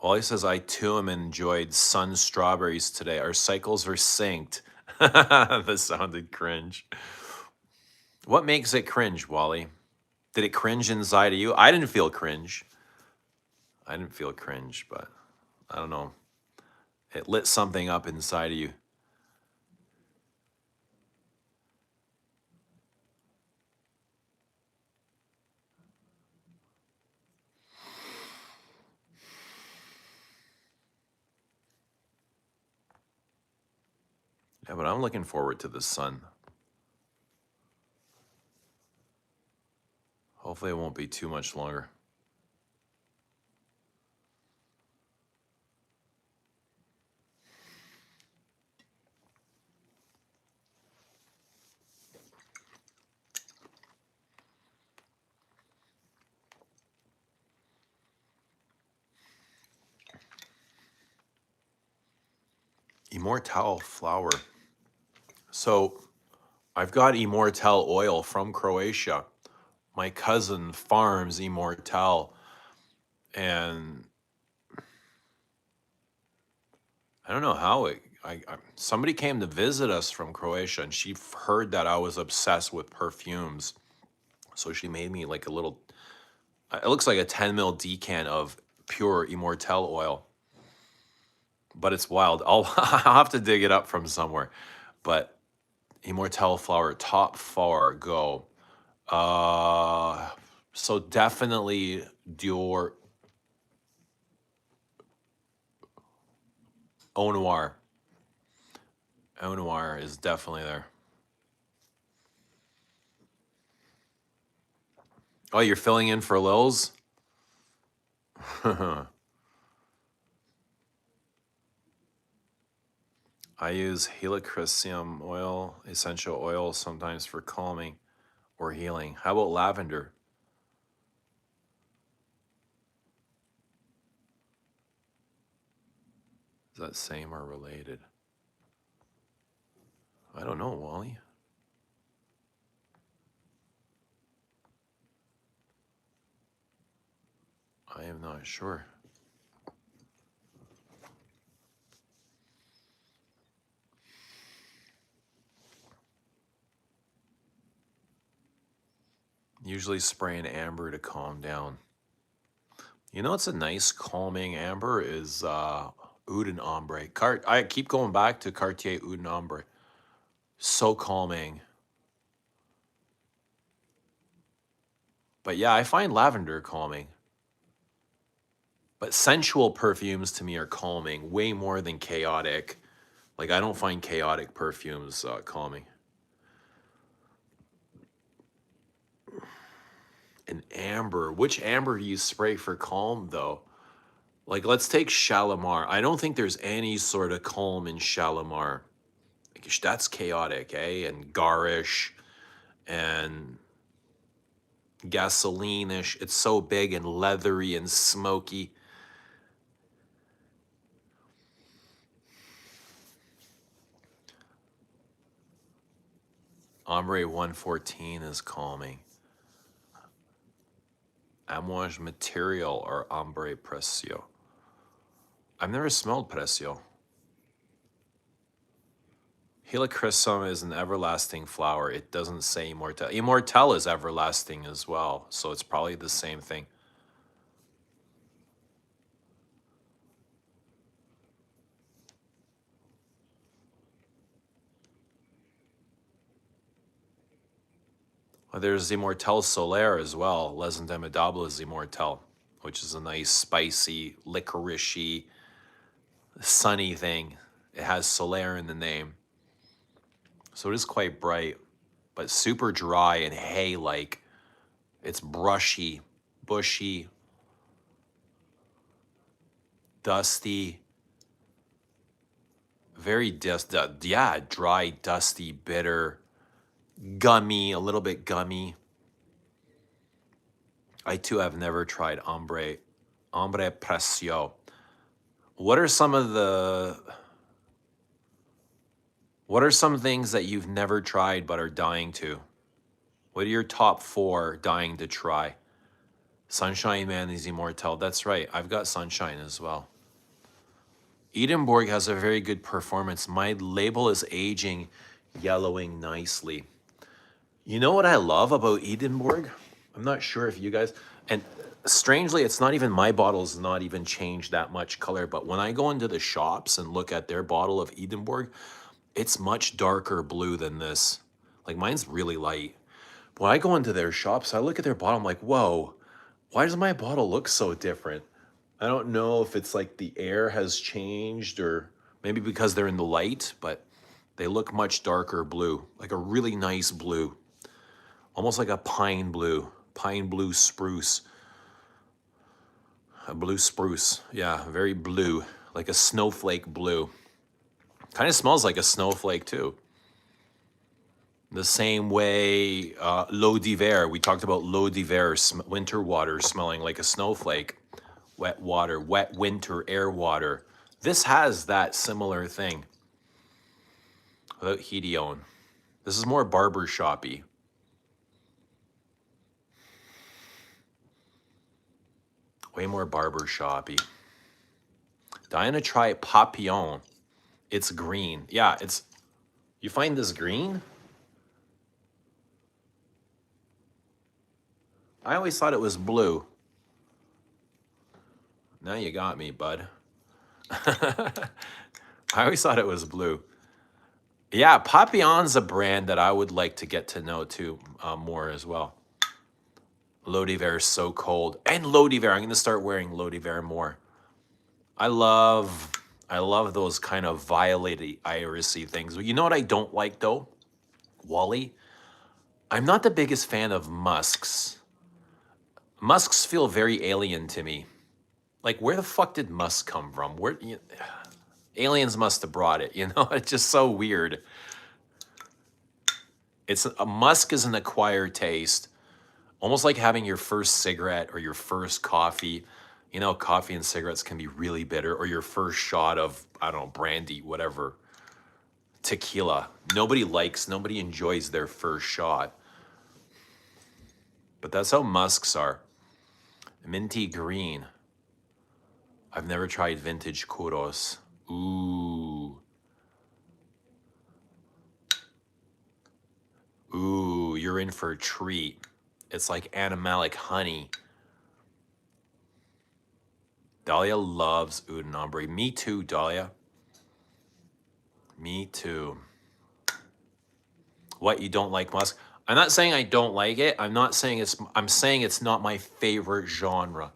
Wally says, I too am enjoyed sun strawberries today. Our cycles are synced. That sounded cringe. What makes it cringe, Wally? Did it cringe inside of you? I didn't feel cringe. But I don't know. It lit something up inside of you. Yeah, but I'm looking forward to the sun. Hopefully it won't be too much longer. Immortelle flower. So I've got Immortelle oil from Croatia. My cousin farms Immortelle, and I don't know how Somebody came to visit us from Croatia, and she heard that I was obsessed with perfumes. So she made me like a little, it looks like a 10 ml decan of pure Immortelle oil. But it's wild. I'll have to dig it up from somewhere. But Immortelle flower, top 4 go. So definitely Dior Eau Noir. Eau Noir is definitely there. Oh, you're filling in for Lils? I use helichrysum oil, essential oil, sometimes for calming or healing. How about lavender? Is that same or related? I don't know, Wally. I am not sure. Usually spray an amber to calm down. You know what's a nice calming amber is Uden Ombre. I keep going back to Cartier Uden Ombre. So calming. But yeah, I find lavender calming. But sensual perfumes to me are calming way more than chaotic. Like I don't find chaotic perfumes calming. An amber. Which amber do you spray for calm though? Like let's take Shalimar. I don't think there's any sort of calm in Shalimar. That's chaotic, eh? And garish and gasoline-ish. It's so big and leathery and smoky. Ombre 114 is calming. Amouage material or Ombre Precio? I've never smelled Precio. Helichrysum is an everlasting flower. It doesn't say Immortelle. Immortelle is everlasting as well, so it's probably the same thing. Well, there's Immortelle Solaire as well. Les Indomptables Immortelle, which is a nice, spicy, licoricey, sunny thing. It has Solaire in the name. So it is quite bright, but super dry and hay-like. It's brushy, bushy, dusty, very dry, dusty, bitter, gummy, a little bit gummy. I too have never tried Ombre Precio. What are some things that you've never tried but are dying to? What are your top 4 dying to try? Sunshine Man is Immortelle. That's right. I've got Sunshine as well. Edimbourg has a very good performance. My label is aging, yellowing nicely. You know what I love about Edimbourg? I'm not sure if you guys, and strangely, it's not even, my bottle's not even changed that much color, but when I go into the shops and look at their bottle of Edimbourg, it's much darker blue than this. Like mine's really light. When I go into their shops, I look at their bottle, I'm like, whoa, why does my bottle look so different? I don't know if it's like the air has changed or maybe because they're in the light, but they look much darker blue, like a really nice blue. Almost like a pine blue spruce. A blue spruce, yeah, very blue, like a snowflake blue. Kind of smells like a snowflake too. The same way l'eau d'hiver, we talked about l'eau d'hiver, winter water smelling like a snowflake. Wet water, wet winter air water. This has that similar thing without Hedion. This is more barber shoppy. Way more barber shoppy. Dying to try Papillon. It's green. Yeah, it's, you find this green? I always thought it was blue. Now you got me, bud. I always thought it was blue. Yeah, Papillon's a brand that I would like to get to know too, more as well. L'Eau d'Hiver is so cold. And L'Eau d'Hiver, I'm going to start wearing L'Eau d'Hiver more. I love those kind of violet-y, irisy things. You know what I don't like though? Wally? I'm not the biggest fan of musks. Musks feel very alien to me. Like, where the fuck did musk come from? Aliens must have brought it, you know? It's just so weird. A musk is an acquired taste. Almost like having your first cigarette or your first coffee. You know, coffee and cigarettes can be really bitter, or your first shot of, I don't know, brandy, whatever. Tequila. Nobody enjoys their first shot. But that's how musks are. Minty green. I've never tried vintage Kuros. Ooh. Ooh, you're in for a treat. It's like animalic honey. Dahlia loves Uden Ombre. Me too, Dahlia. Me too. What, you don't like musk? I'm not saying I don't like it. I'm saying it's not my favorite genre.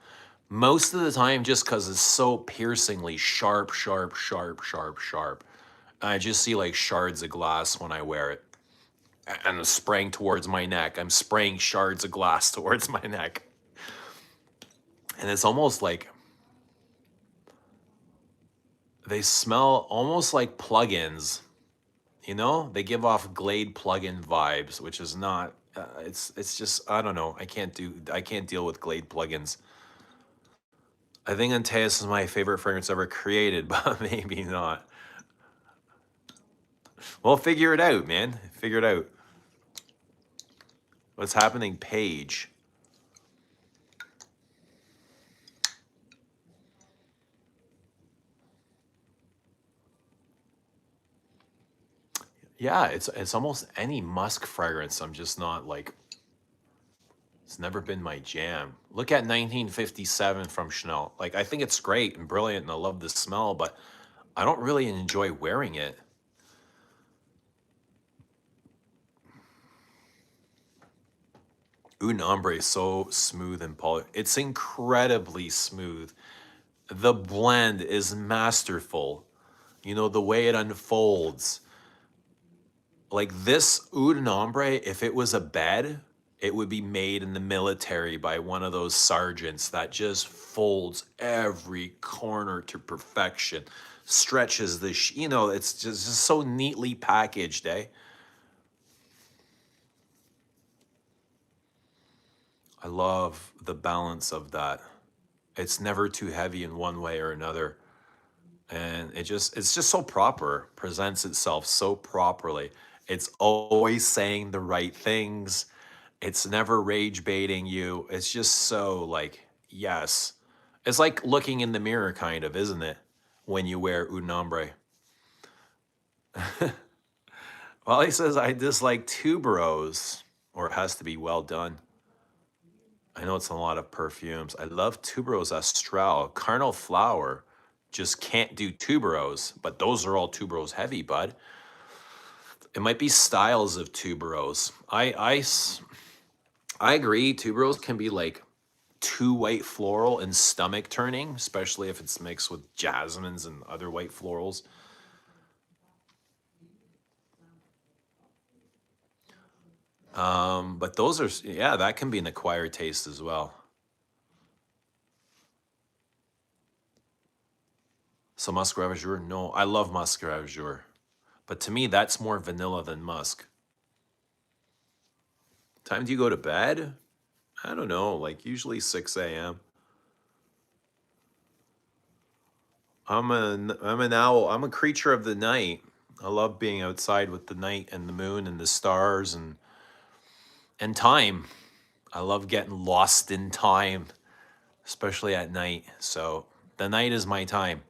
Most of the time, just because it's so piercingly sharp, sharp, sharp, sharp, sharp. I just see like shards of glass when I wear it. And I'm spraying towards my neck. I'm spraying shards of glass towards my neck. And it's almost like, they smell almost like plugins. You know, they give off Glade plugin vibes, which is not. It's just, I don't know. I can't deal with Glade plugins. I think Antaeus is my favorite fragrance ever created, but maybe not. Well, figure it out, man. Figure it out. What's happening, Paige? Yeah, it's almost any musk fragrance. I'm just not like, it's never been my jam. Look at 1957 from Chanel. Like, I think it's great and brilliant and I love the smell, but I don't really enjoy wearing it. Uden Ombre is so smooth and polished. It's incredibly smooth. The blend is masterful. You know, the way it unfolds. Like this Uden Ombre, if it was a bed, it would be made in the military by one of those sergeants that just folds every corner to perfection. Stretches you know, it's just so neatly packaged, eh? I love the balance of that. It's never too heavy in one way or another. And it's just so proper, presents itself so properly. It's always saying the right things. It's never rage baiting you. It's just so like, yes. It's like looking in the mirror kind of, isn't it? When you wear Uden Ombre. Well, he says, I dislike tuberose, or it has to be well done. I know it's a lot of perfumes. I love tuberose Astral. Carnal Flower just can't do tuberose, but those are all tuberose heavy, bud. It might be styles of tuberose. I agree. Tuberose can be like too white floral and stomach turning, especially if it's mixed with jasmines and other white florals. But those are, yeah, that can be an acquired taste as well. So Musk Ravageur, no, I love Musk Ravageur. But to me, that's more vanilla than musk. Time do you go to bed? I don't know, like usually 6 a.m. I'm an owl. I'm a creature of the night. I love being outside with the night and the moon and the stars and time. I love getting lost in time, especially at night. So the night is my time.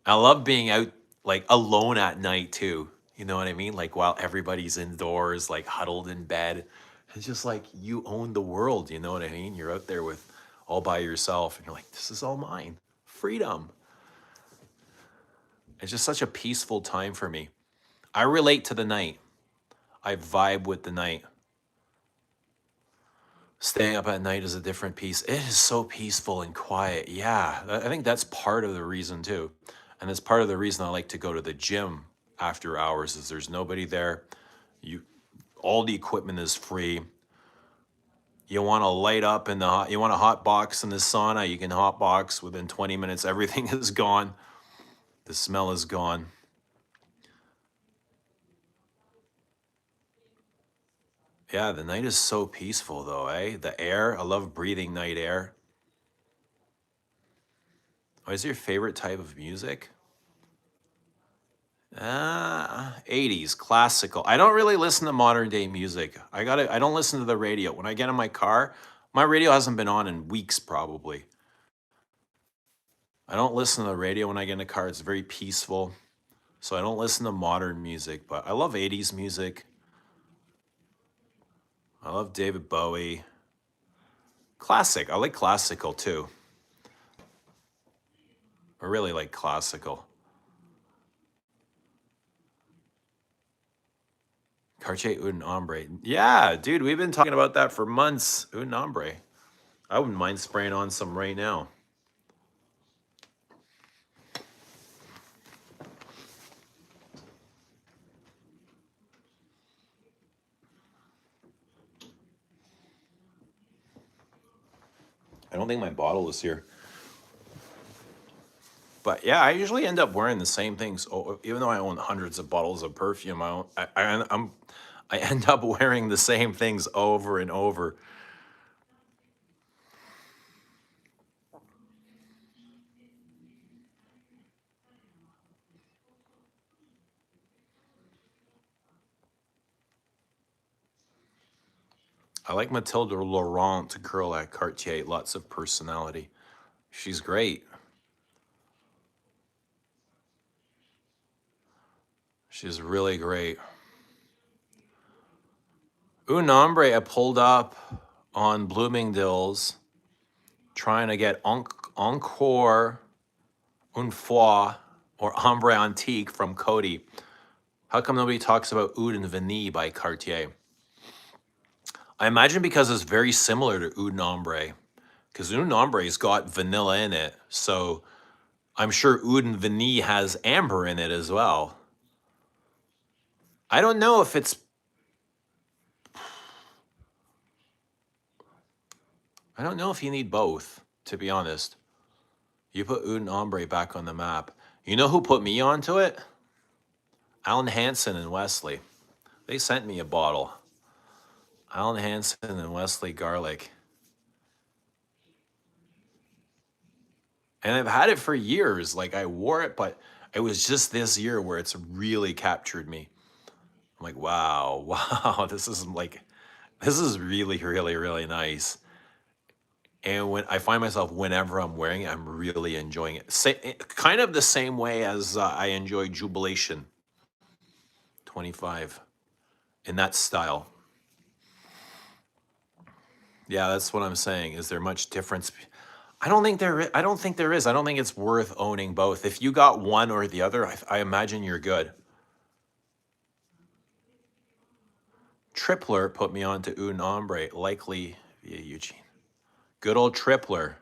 I love being out like alone at night too. You know what I mean? Like while everybody's indoors, like huddled in bed. It's just like you own the world, you know what I mean? You're out there with all by yourself and you're like, this is all mine. Freedom. It's just such a peaceful time for me. I relate to the night. I vibe with the night. Staying up at night is a different piece. It is so peaceful and quiet. Yeah, I think that's part of the reason too. And that's part of the reason I like to go to the gym after hours is there's nobody there. You, all the equipment is free. You want to light up in the, you want to hot box in the sauna, you can hot box within 20 minutes. Everything is gone. The smell is gone. Yeah, the night is so peaceful though, eh? The air, I love breathing night air. What is your favorite type of music? 80s, classical. I don't really listen to modern day music. I don't listen to the radio. When I get in my car, my radio hasn't been on in weeks probably. I don't listen to the radio when I get in the car. It's very peaceful. So I don't listen to modern music, but I love 80s music. I love David Bowie. Classic. I like classical too. I really like classical. Cartier Uden Ombre. Yeah, dude, we've been talking about that for months. Uden Ombre. I wouldn't mind spraying on some right now. I don't think my bottle is here. But yeah, I usually end up wearing the same things. Oh, even though I own hundreds of bottles of perfume, I end up wearing the same things over and over. I like Mathilde Laurent girl at Cartier. Lots of personality. She's great. She's really great. Un Ombre, I pulled up on Bloomingdale's trying to get Encore Une Fois or Ombre Antique from Cody. How come nobody talks about Oud and Vanille by Cartier? I imagine because it's very similar to Oud and Ombre. Because Oud and Ombre's got vanilla in it. So I'm sure Oud and Vanille has amber in it as well. I don't know if it's... I don't know if you need both, to be honest. You put Oud and Ombre back on the map. You know who put me onto it? Alan Hansen and Wesley. They sent me a bottle. Alan Hansen and Wesley Garlic. And I've had it for years. Like I wore it, but it was just this year where it's really captured me. I'm like, wow, wow, this is really, really, really nice. And when I find myself, whenever I'm wearing it, I'm really enjoying it. Kind of the same way as I enjoy Jubilation 25 in that style. Yeah, that's what I'm saying. Is there much difference? I don't think there is. I don't think there is. I don't think it's worth owning both. If you got one or the other, I imagine you're good. Tripler put me on to Un Ombre, likely via Eugene. Good old Tripler.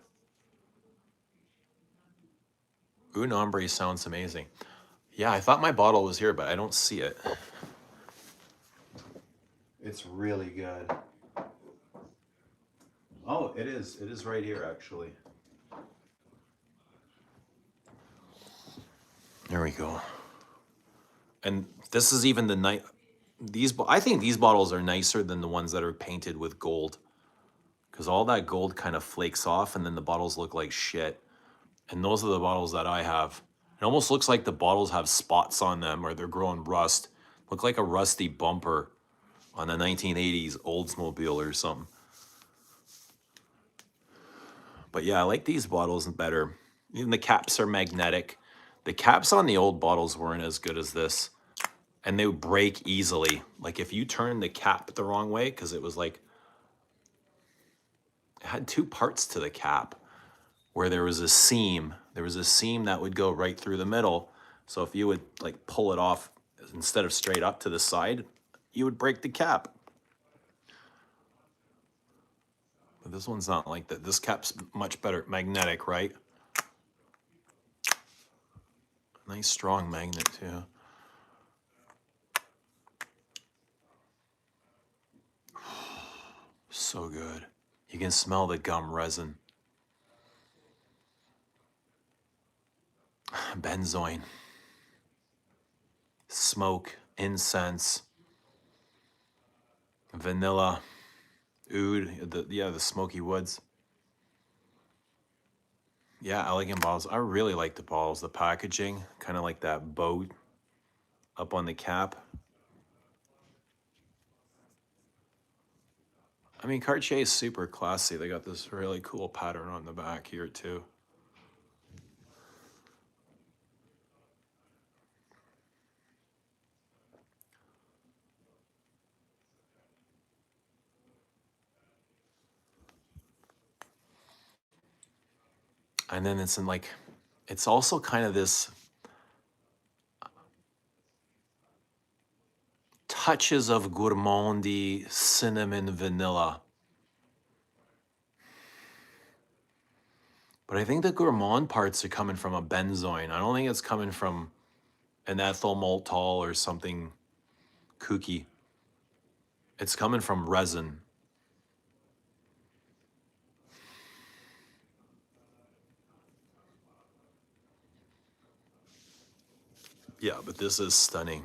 Un Ombre sounds amazing. Yeah, I thought my bottle was here, but I don't see it. It's really good. Oh, it is. It is right here, actually. There we go. And this is even the night. I think these bottles are nicer than the ones that are painted with gold, because all that gold kind of flakes off, and then the bottles look like shit. And those are the bottles that I have. It almost looks like the bottles have spots on them, or they're growing rust. Look like a rusty bumper on a 1980s Oldsmobile or something. But yeah, I like these bottles better. Even the caps are magnetic. The caps on the old bottles weren't as good as this, and they would break easily. Like if you turned the cap the wrong way, because it was like, it had two parts to the cap where there was a seam. There was a seam that would go right through the middle. So if you would like pull it off instead of straight up to the side, you would break the cap. But this one's not like that. This cap's much better. Magnetic, right? Nice strong magnet too. So good. You can smell the gum resin. Benzoin. Smoke, incense, vanilla, oud, the smoky woods. Yeah, elegant bottles. I really like the bottles. The packaging, kind of like that boat up on the cap. I mean, Cartier is super classy. They got this really cool pattern on the back here too. And then it's in like, it's also kind of this touches of gourmandy, cinnamon, vanilla. But I think the gourmand parts are coming from a benzoin. I don't think it's coming from an ethyl maltol or something kooky. It's coming from resin. Yeah, but this is stunning.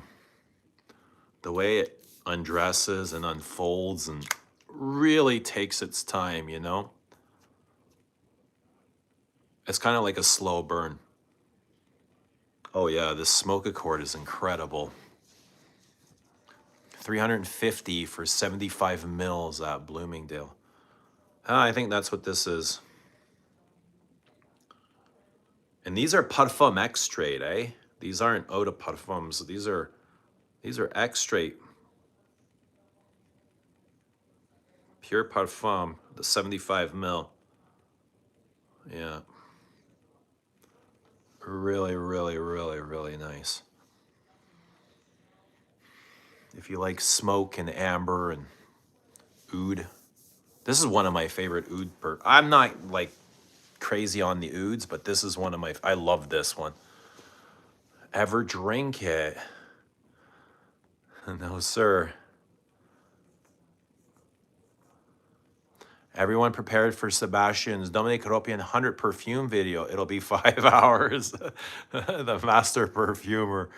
The way it undresses and unfolds and really takes its time, you know? It's kind of like a slow burn. Oh yeah, this smoke accord is incredible. $350 for 75 mils at Bloomingdale. I think that's what this is. And these are Parfum extrate, eh? These aren't eau de parfum, so these are extrate. Pure Parfum, the 75 mil. Yeah. Really, really, really, really nice. If you like smoke and amber and oud. This is one of my favorite oud. I'm not like crazy on the ouds, but this is one of my, I love this one. Ever drink it? No, sir. Everyone prepared for Sebastian's Dominique Ropian 100 perfume video. It'll be 5 hours. The master perfumer.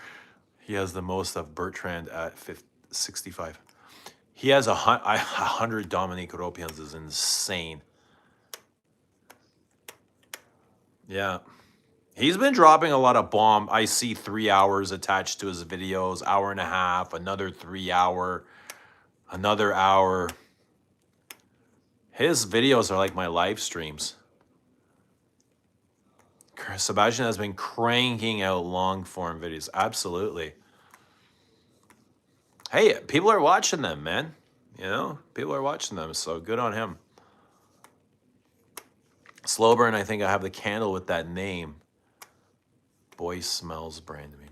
He has the most of Bertrand at 65. He has 100 Dominique Ropians is insane. Yeah. He's been dropping a lot of bomb. I see 3 hours attached to his videos, hour and a half, another 3 hour, another hour. His videos are like my live streams. Sebastian has been cranking out long form videos. Absolutely. Hey, people are watching them, man. You know, people are watching them, so good on him. Slow burn, I think I have the candle with that name. Boy Smells brand, maybe.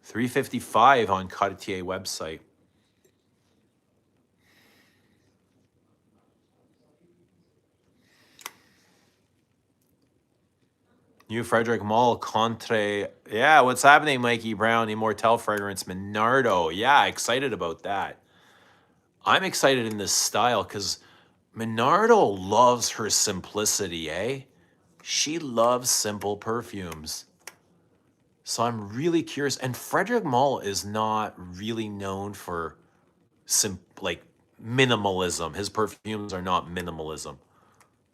$355 on Cartier website. New Frederick Malle Contre. Yeah, what's happening, Mikey Brown? Immortelle fragrance, Minardo. Yeah, excited about that. I'm excited in this style because Minardo loves her simplicity, eh? She loves simple perfumes. So I'm really curious. And Frederick Malle is not really known for like minimalism. His perfumes are not minimalism.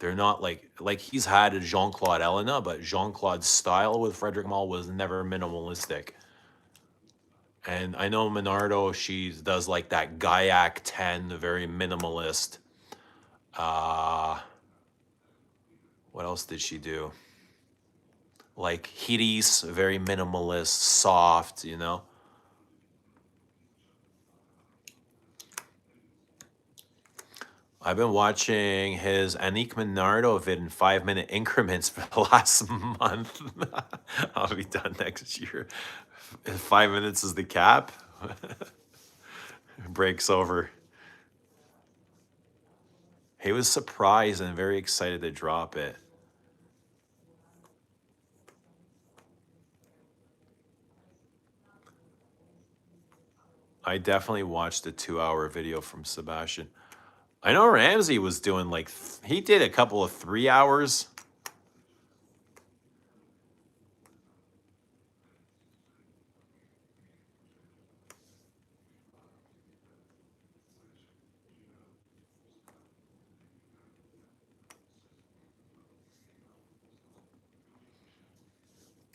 They're not like he's had a Jean-Claude Elena, but Jean-Claude's style with Frederick Malle was never minimalistic. And I know Minardo, she does like that Gaiac 10, very minimalist. What else did she do? Like Hedion, very minimalist, soft, you know. I've been watching his Annick Minardo vid in 5-minute increments for the last month. I'll be done next year. 5 minutes is the cap. Breaks over. He was surprised and very excited to drop it. I definitely watched a 2-hour video from Sebastian. I know Ramsey was doing like, he did a couple of 3 hours.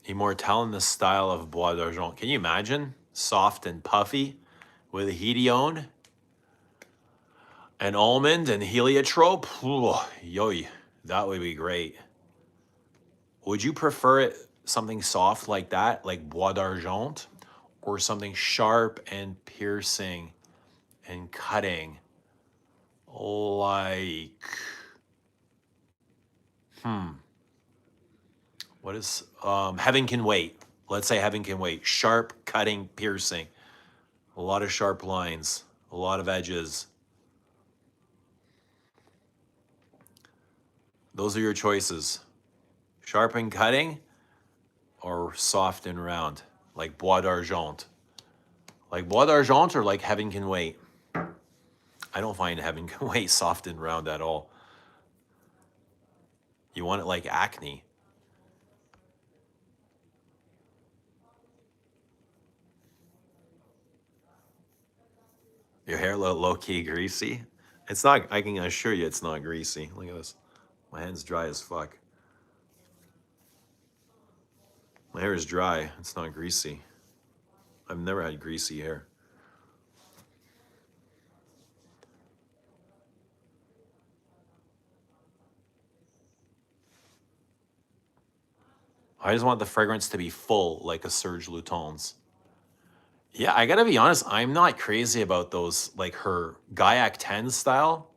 Immortelle in the style of Bois d'Argent. Can you imagine? Soft and puffy with a Hedion and almond and heliotrope. Ooh, yoy, that would be great. Would you prefer it something soft like that, like Bois d'Argent, or something sharp and piercing and cutting, like, what is, Heaven Can Wait. Let's say Heaven Can Wait. Sharp, cutting, piercing. A lot of sharp lines, a lot of edges. Those are your choices. Sharp and cutting or soft and round, like Bois d'Argent. Like Bois d'Argent or like Heaven Can Wait. I don't find Heaven Can Wait soft and round at all. You want it like acne. Your hair low-key greasy? It's not, I can assure you it's not greasy. Look at this. My hand's dry as fuck. My hair is dry. It's not greasy. I've never had greasy hair. I just want the fragrance to be full, like a Serge Lutens. Yeah, I gotta be honest, I'm not crazy about those, like her Gaiac 10 style.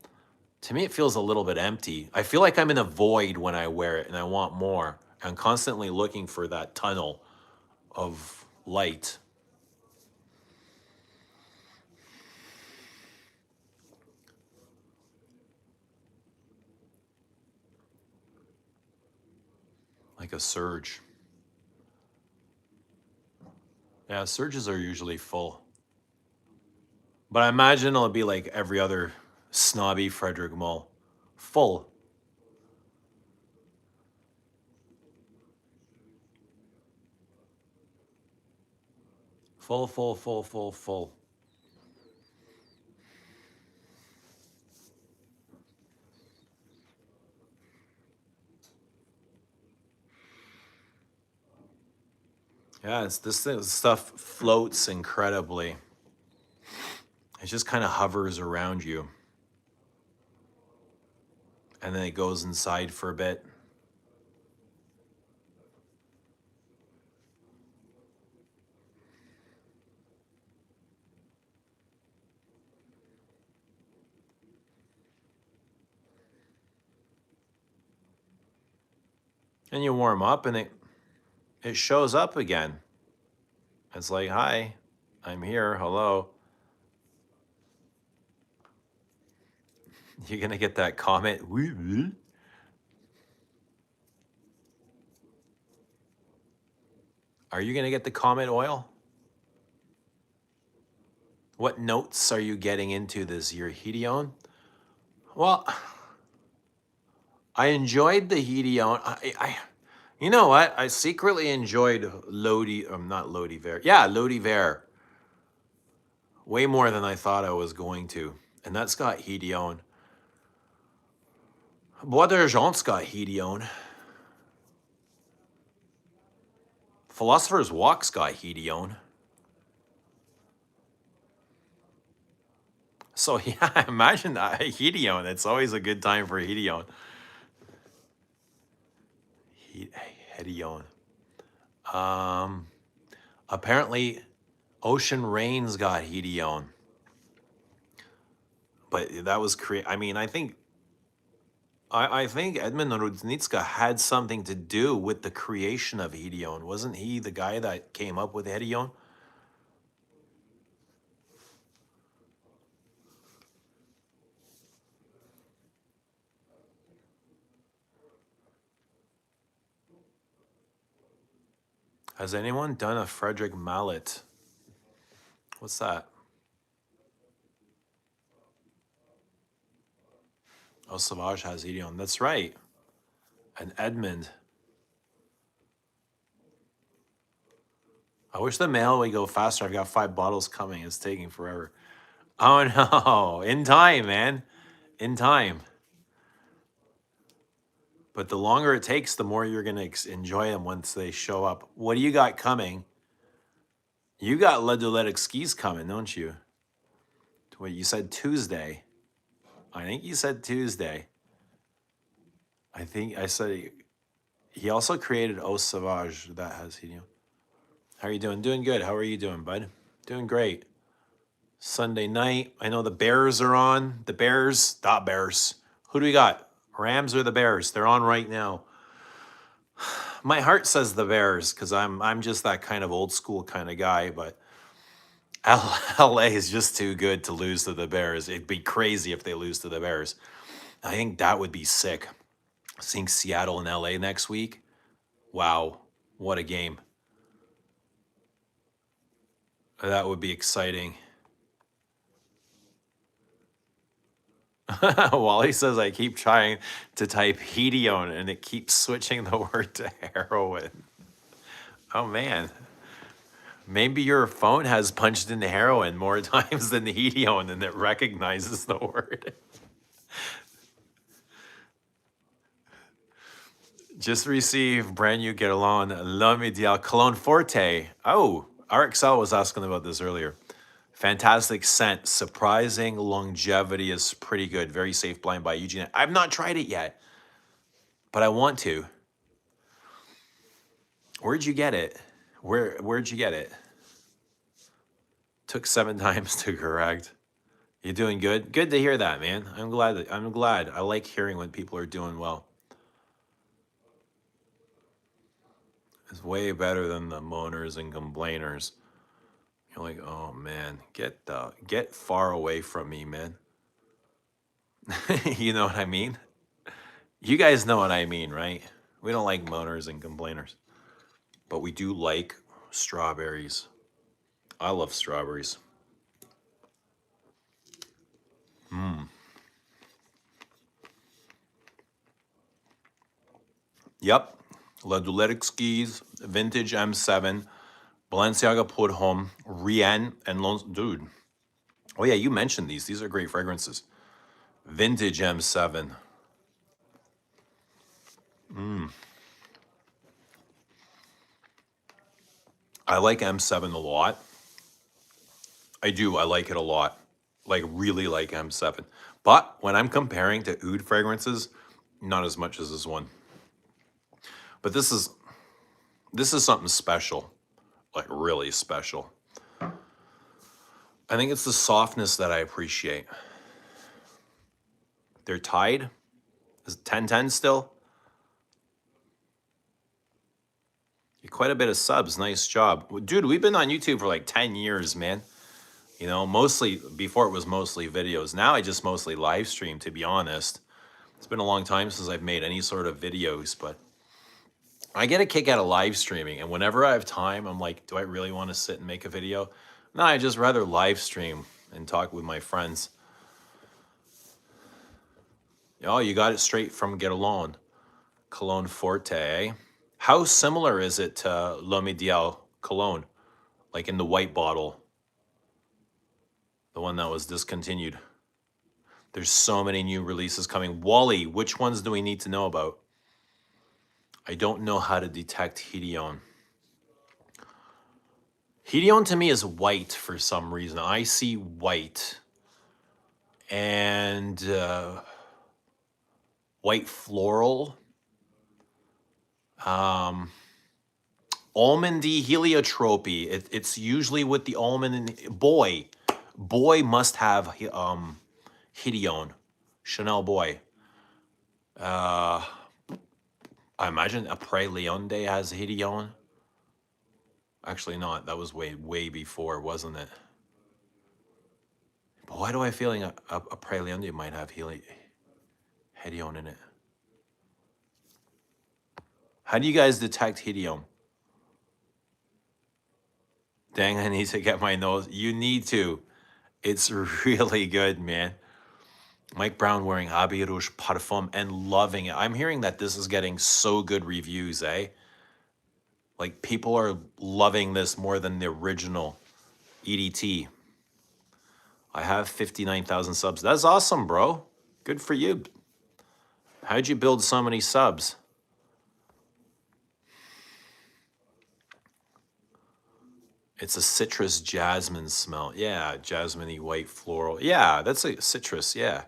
To me, it feels a little bit empty. I feel like I'm in a void when I wear it and I want more. I'm constantly looking for that tunnel of light. Like a Serge. Yeah, Serges are usually full. But I imagine it'll be like every other snobby Frederick Malle. Full. Full, full, full, full, full. Yeah, this stuff floats incredibly. It just kind of hovers around you. And then it goes inside for a bit. And you warm up and it shows up again. It's like, hi, I'm here, hello. You're gonna get that comment. Are you gonna get the comment oil? What notes are you getting into this year, Hedion? Well, I enjoyed the Hedion. You know what? I secretly enjoyed not Lodi Vert. Yeah, Lodi Vert. Way more than I thought I was going to. And that's got Hedion. Bois d'Argent's got Hedion. Philosopher's Walk's got Hedion. So yeah, imagine that Hedion. It's always a good time for Hedion. Hedion. Apparently Ocean Rain's got Hedion. But that was I mean, I think Edmund Rudnitska had something to do with the creation of Hedion. Wasn't he the guy that came up with Hedion? Has anyone done a Frederick Malle? What's that? Oh, Sauvage has Hedion. That's right. And Edmund. I wish the mail would go faster. I've got 5 bottles coming. It's taking forever. Oh no. In time, man. In time. But the longer it takes, the more you're going to enjoy them once they show up. What do you got coming? You got Le Doulet skis coming, don't you? Wait, you said Tuesday. I think you said Tuesday. I think I said he also created Eau Sauvage that has Hedion. How are you doing? Doing good. How are you doing, bud? Doing great. Sunday night. I know the Bears are on. The Bears. Who do we got? Rams or the Bears? They're on right now. My heart says the Bears because I'm just that kind of old school kind of guy, but LA is just too good to lose to the Bears. It'd be crazy if they lose to the Bears. I think that would be sick. Seeing Seattle and LA next week. Wow, what a game. That would be exciting. Wally says I keep trying to type Hedion and it keeps switching the word to heroin. Oh man. Maybe your phone has punched into heroin more times than the Hedion and it recognizes the word. Just received brand new Guerlain La Medial Cologne Forte. Oh, RXL was asking about this earlier. Fantastic scent. Surprising longevity is pretty good. Very safe blind by Eugene. I've not tried it yet, but I want to. Where'd you get it? Where'd you get it? Took 7 times to correct. You doing good? Good to hear that, man. I'm glad. I like hearing when people are doing well. It's way better than the moaners and complainers. You're like, oh man, get far away from me, man. You know what I mean? You guys know what I mean, right? We don't like moaners and complainers, but we do like strawberries. I love strawberries. Yep. La Doulet skis, vintage M7, Balenciaga Put Home, Rien, and dude. Oh yeah, you mentioned these. These are great fragrances. Vintage M7. I like M7 a lot. I do. I like it a lot. Like really like M7. But when I'm comparing to oud fragrances, not as much as this one. But this is something special. Like really special. I think it's the softness that I appreciate. They're tied. Is it 10-10 still? Quite a bit of subs. Nice job. Dude, we've been on YouTube for like 10 years, man. You know, mostly, before it was mostly videos. Now I just mostly live stream, to be honest. It's been a long time since I've made any sort of videos, but I get a kick out of live streaming. And whenever I have time, I'm like, do I really want to sit and make a video? No, I just rather live stream and talk with my friends. Oh, you got it straight from Guerlain. Cologne Forte, eh? How similar is it to L'Homme Ideal Cologne? Like in the white bottle. The one that was discontinued. There's so many new releases coming. Wally, which ones do we need to know about? I don't know how to detect Hedion. Hedion to me is white for some reason. I see white. And white floral. Um, almondy heliotropy. It's usually with the almond and boy. Boy must have Hedion. Chanel boy. I imagine a Pré Leonde has Hedion. Actually not. That was way before, wasn't it? But why do I feeling a Pré Leonde might have Hedion in it? How do you guys detect Hedion? Dang, I need to get my nose. You need to. It's really good, man. Mike Brown wearing Habit Rouge Parfum and loving it. I'm hearing that this is getting so good reviews, eh? Like, people are loving this more than the original EDT. I have 59,000 subs. That's awesome, bro. Good for you. How'd you build so many subs? It's a citrus jasmine smell. Yeah, jasmine-y white floral. Yeah, that's a citrus, yeah.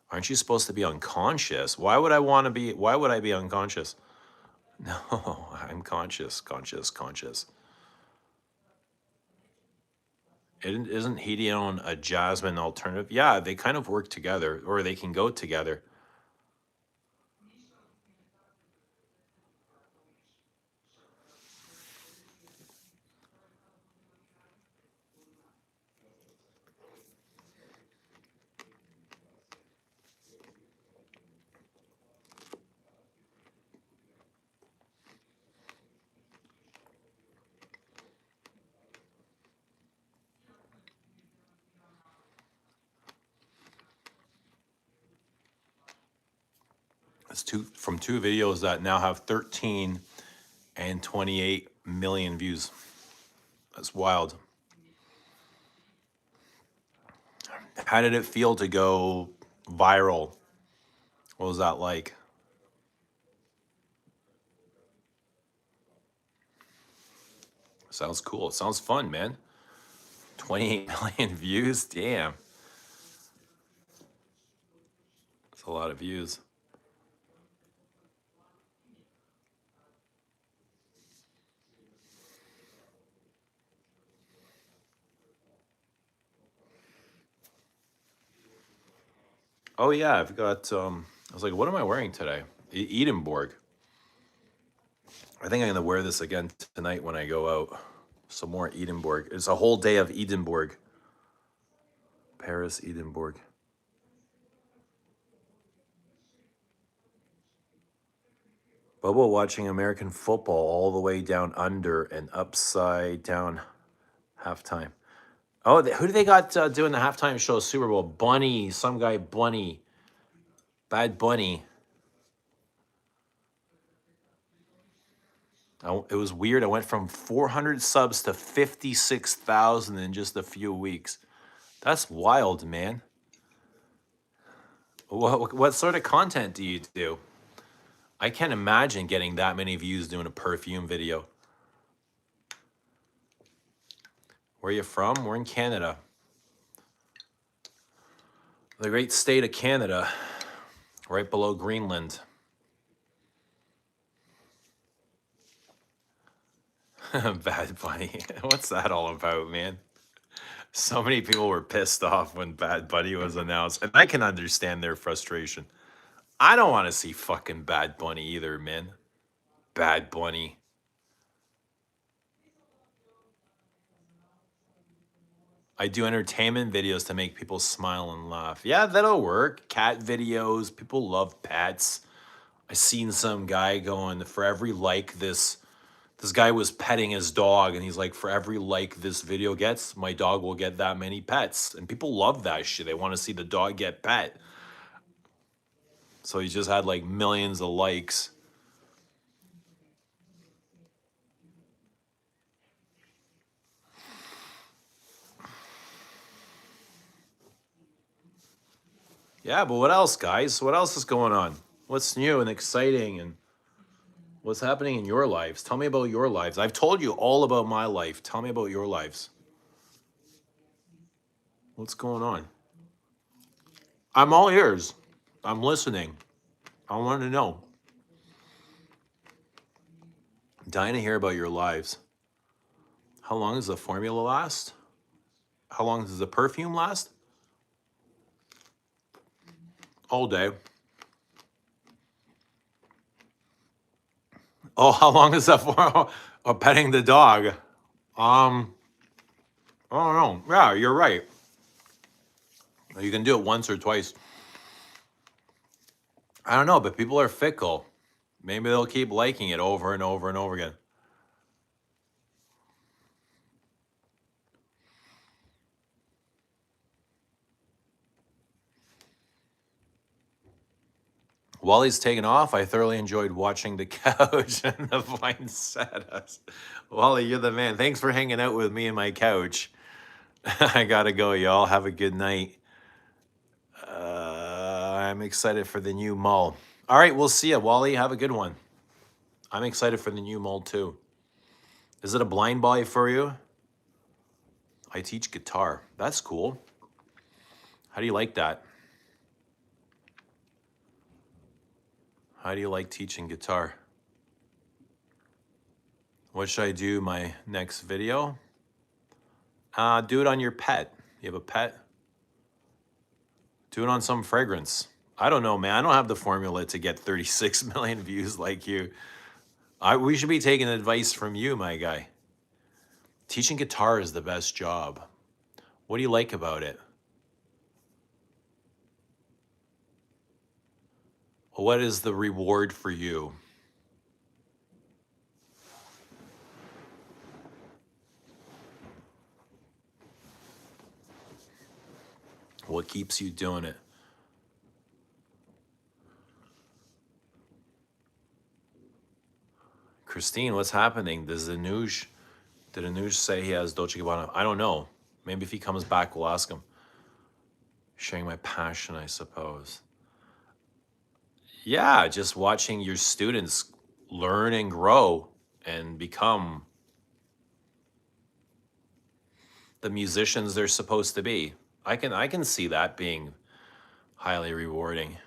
Aren't you supposed to be unconscious? Why would I be unconscious? No, I'm conscious. Isn't Hedion a jasmine alternative? Yeah, they kind of work together, or they can go together. It's from two videos that now have 13 and 28 million views. That's wild. How did it feel to go viral? What was that like? Sounds cool. It sounds fun, man. 28 million views? Damn. That's a lot of views. Oh yeah, I've got I was like, what am I wearing today? Edinburgh. I think I'm gonna wear this again tonight when I go out. Some more Edinburgh. It's a whole day of Edinburgh. Paris, Edinburgh. Bubba watching American football all the way down under and upside down halftime. Oh, who do they got doing the halftime show Super Bowl? Bunny, some guy Bunny. Bad Bunny. It was weird. I went from 400 subs to 56,000 in just a few weeks. That's wild, man. What sort of content do you do? I can't imagine getting that many views doing a perfume video. Where are you from? We're in Canada. The great state of Canada, right below Greenland. Bad Bunny. What's that all about, man? So many people were pissed off when Bad Bunny was announced, and I can understand their frustration. I don't want to see fucking Bad Bunny either, man. Bad Bunny. I do entertainment videos to make people smile and laugh. Yeah, that'll work. Cat videos. People love pets. I seen some guy going, for every like this guy was petting his dog, and he's like, for every like this video gets, my dog will get that many pets. And people love that shit. They want to see the dog get pet. So he just had like millions of likes. Yeah, but what else, guys? What else is going on? What's new and exciting, and what's happening in your lives? Tell me about your lives. I've told you all about my life. Tell me about your lives. What's going on? I'm all ears. I'm listening. I want to know. I'm dying to hear about your lives. How long does the formula last? How long does the perfume last? All day. Oh, how long is that for? Oh, petting the dog. I don't know. Yeah, you're right. You can do it once or twice. I don't know, but people are fickle. Maybe they'll keep liking it over and over and over again. While he's taken off, I thoroughly enjoyed watching the couch and the vine set us. Wally, you're the man. Thanks for hanging out with me and my couch. I gotta go, y'all. Have a good night. I'm excited for the new mull. All right, we'll see ya, Wally. Have a good one. I'm excited for the new mull too. Is it a blind buy for you? I teach guitar. That's cool. How do you like that? How do you like teaching guitar? What should I do my next video? Do it on your pet. You have a pet? Do it on some fragrance. I don't know, man. I don't have the formula to get 36 million views like you. We should be taking advice from you, my guy. Teaching guitar is the best job. What do you like about it? What is the reward for you? What keeps you doing it? Christine, what's happening? Did Amouage say he has Dolce & Gabbana? I don't know. Maybe if he comes back, we'll ask him. Sharing my passion, I suppose. Yeah, just watching your students learn and grow and become the musicians they're supposed to be. I can see that being highly rewarding.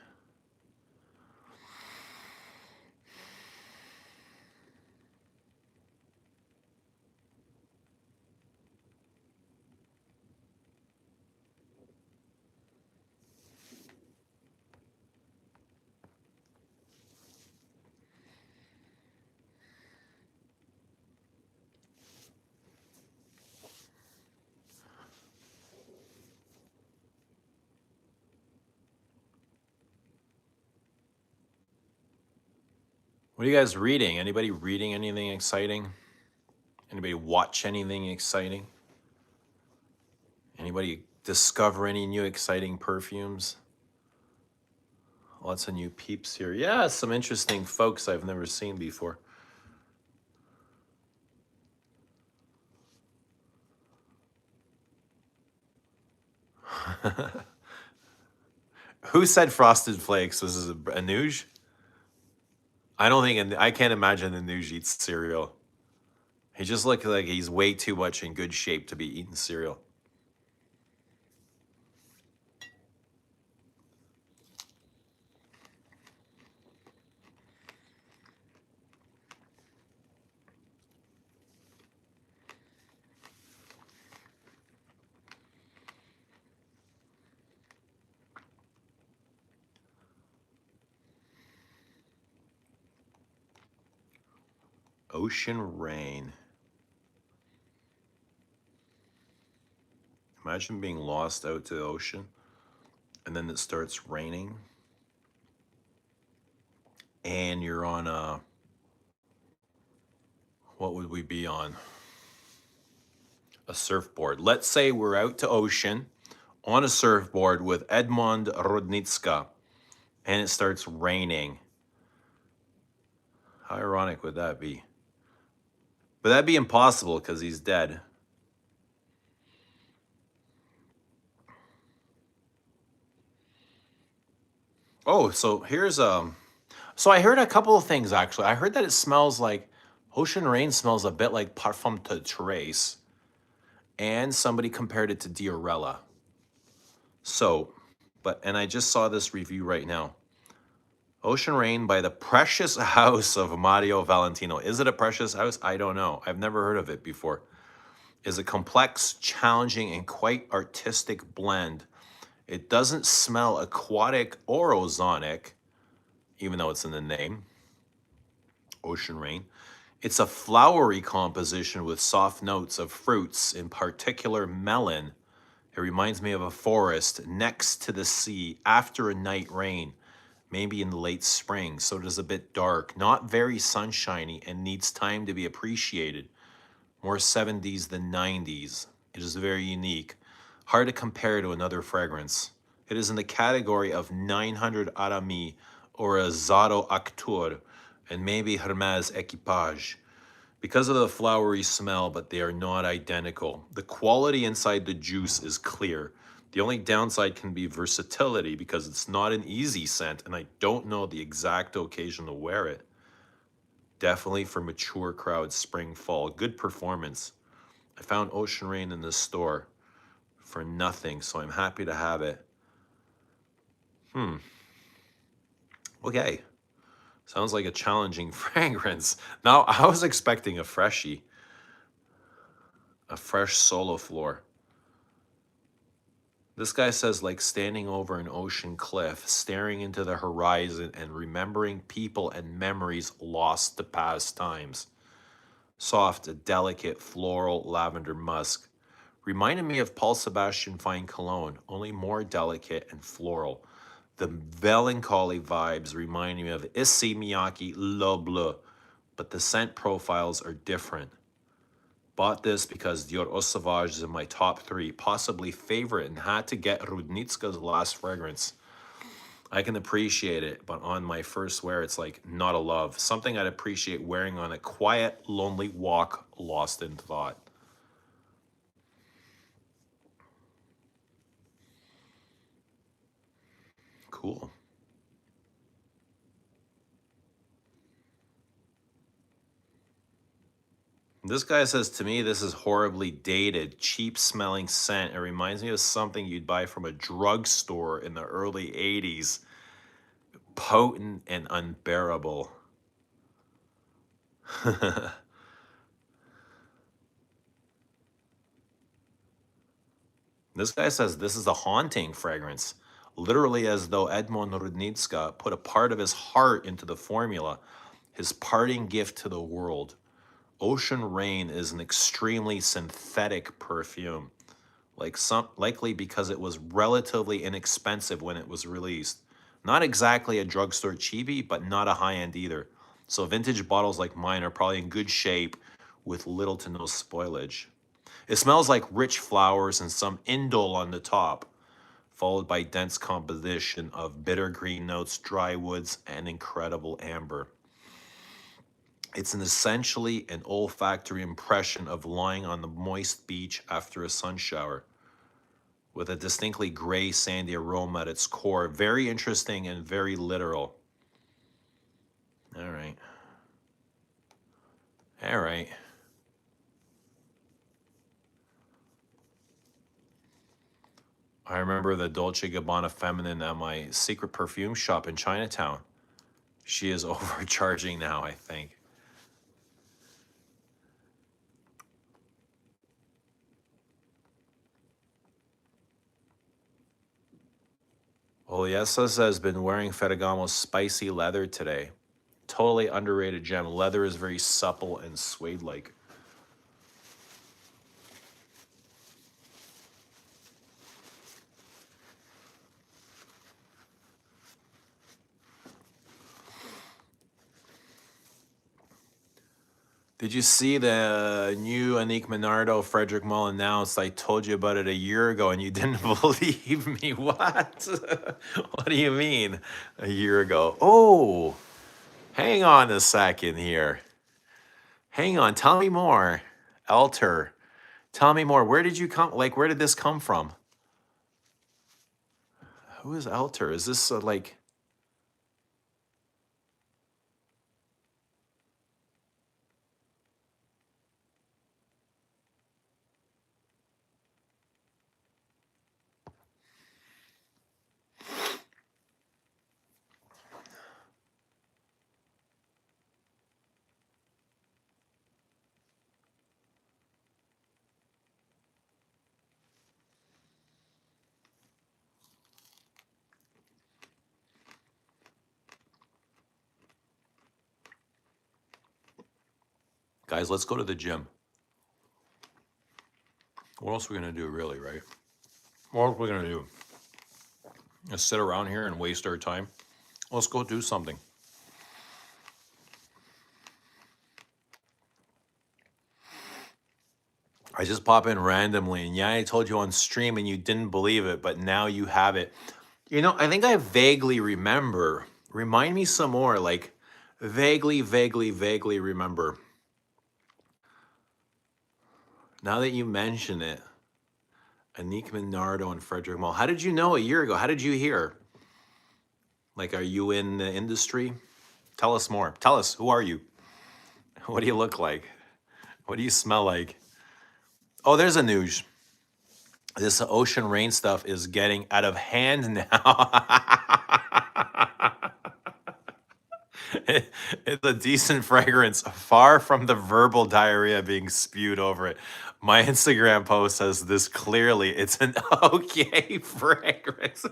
What are you guys reading? Anybody reading anything exciting? Anybody watch anything exciting? Anybody discover any new exciting perfumes? Lots of new peeps here. Yeah, some interesting folks I've never seen before. Who said Frosted Flakes? This is Amouage? I don't think, I can't imagine Amouage eats cereal. He just looks like he's way too much in good shape to be eating cereal. Ocean rain. Imagine being lost out to the ocean and then it starts raining and you're on a, what would we be on? A surfboard. Let's say we're out to ocean on a surfboard with Edmond Rudnitska and it starts raining. How ironic would that be? But that'd be impossible because he's dead. Oh, so here's so I heard a couple of things actually. I heard that it smells like ocean rain smells a bit like Parfum de Trace, and somebody compared it to Diorella. So And I just saw this review right now. Ocean Rain by the Precious House of Mario Valentino. Is it a precious house? I don't know. I've never heard of it before. Is a complex, challenging, and quite artistic blend. It doesn't smell aquatic or ozonic, even though it's in the name, Ocean Rain. It's a flowery composition with soft notes of fruits, in particular melon. It reminds me of a forest next to the sea after a night rain, maybe in the late spring, so it is a bit dark, not very sunshiny, and needs time to be appreciated. More 70s than 90s. It is very unique. Hard to compare to another fragrance. It is in the category of 900 Arami or a Zado Acteur and maybe Hermes Equipage because of the flowery smell, but they are not identical. The quality inside the juice is clear. The only downside can be versatility because it's not an easy scent and I don't know the exact occasion to wear it. Definitely for mature crowds, spring, fall. Good performance. I found Ocean Rain in the store for nothing, so I'm happy to have it. Okay. Sounds like a challenging fragrance. Now, I was expecting a freshie. A fresh solo floor. This guy says, like standing over an ocean cliff, staring into the horizon and remembering people and memories lost to past times. Soft, delicate, floral lavender musk. Reminded me of Paul Sebastian Fine Cologne, only more delicate and floral. The melancholy vibes remind me of Issey Miyake Le Bleu, but the scent profiles are different. Bought this because Dior Eau Sauvage is in my top 3, possibly favorite, and had to get Rudnitska's last fragrance. I can appreciate it, but on my first wear, it's like not a love. Something I'd appreciate wearing on a quiet, lonely walk, lost in thought. Cool. This guy says, to me, this is horribly dated, cheap smelling scent. It reminds me of something you'd buy from a drugstore in the early 80s. Potent and unbearable. This guy says this is a haunting fragrance, literally as though Edmond Rudnitska put a part of his heart into the formula, his parting gift to the world. Ocean Rain is an extremely synthetic perfume, likely because it was relatively inexpensive when it was released. Not exactly a drugstore cheapie, but not a high-end either. So vintage bottles like mine are probably in good shape with little to no spoilage. It smells like rich flowers and some indole on the top, followed by dense composition of bitter green notes, dry woods, and incredible amber. It's essentially an olfactory impression of lying on the moist beach after a sun shower, with a distinctly gray, sandy aroma at its core. Very interesting and very literal. All right. All right. I remember the Dolce Gabbana feminine at my secret perfume shop in Chinatown. She is overcharging now, I think. Oliesa has been wearing Ferragamo's spicy leather today. Totally underrated gem. Leather is very supple and suede-like. Did you see the new Annick Minardo Frederick Malle announced? I told you about it a year ago and you didn't believe me. What? What do you mean a year ago? Oh, hang on a second here. Hang on, tell me more. Elter, tell me more. Where did you come? Like, where did this come from? Who is Elter? Is this like... Guys, let's go to the gym. What else are we going to do, really, right? What else are we going to do? Just sit around here and waste our time? Let's go do something. I just pop in randomly, and yeah, I told you on stream and you didn't believe it, but now you have it. You know, I think I vaguely remember. Remind me some more, like vaguely remember. Now that you mention it, Anik Minardo and Frederick Malle. How did you know a year ago? How did you hear? Like, are you in the industry? Tell us more. Tell us, who are you? What do you look like? What do you smell like? Oh, there's Amouage. This ocean rain stuff is getting out of hand now. It's a decent fragrance, far from the verbal diarrhea being spewed over it. My Instagram post says this clearly. It's an okay fragrance.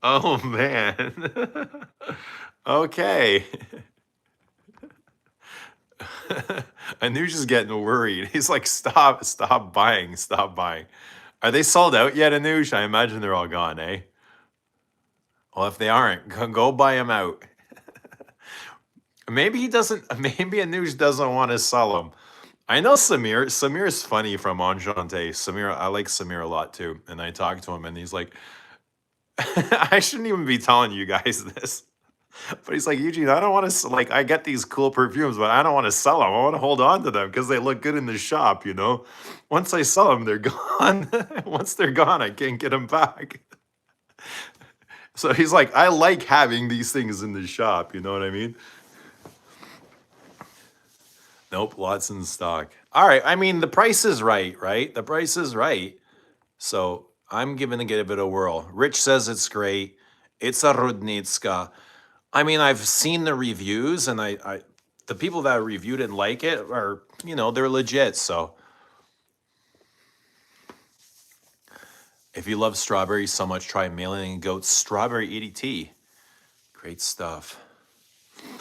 Oh, man. Okay. Amouage is getting worried. He's like, stop buying. Are they sold out yet, Amouage? I imagine they're all gone, eh? Well, if they aren't, go buy them out. Maybe Amouage doesn't want to sell them. I know Samir. Samir is funny from Enchanté. Samir, I like Samir a lot too. And I talked to him and he's like, I shouldn't even be telling you guys this. But he's like, Eugene, I don't want to, like, I get these cool perfumes, but I don't want to sell them. I want to hold on to them because they look good in the shop, you know? Once I sell them, they're gone. Once they're gone, I can't get them back. So he's like, I like having these things in the shop, you know what I mean? Nope, lots in stock. All right, I mean, the price is right? The price is right. So I'm giving it a bit of a whirl. Rich says it's great. It's a Rudnitska. I mean, I've seen the reviews, and I the people that reviewed it and like it are, you know, they're legit. So if you love strawberry so much, try Mailing and Goat's Strawberry EDT. Great stuff.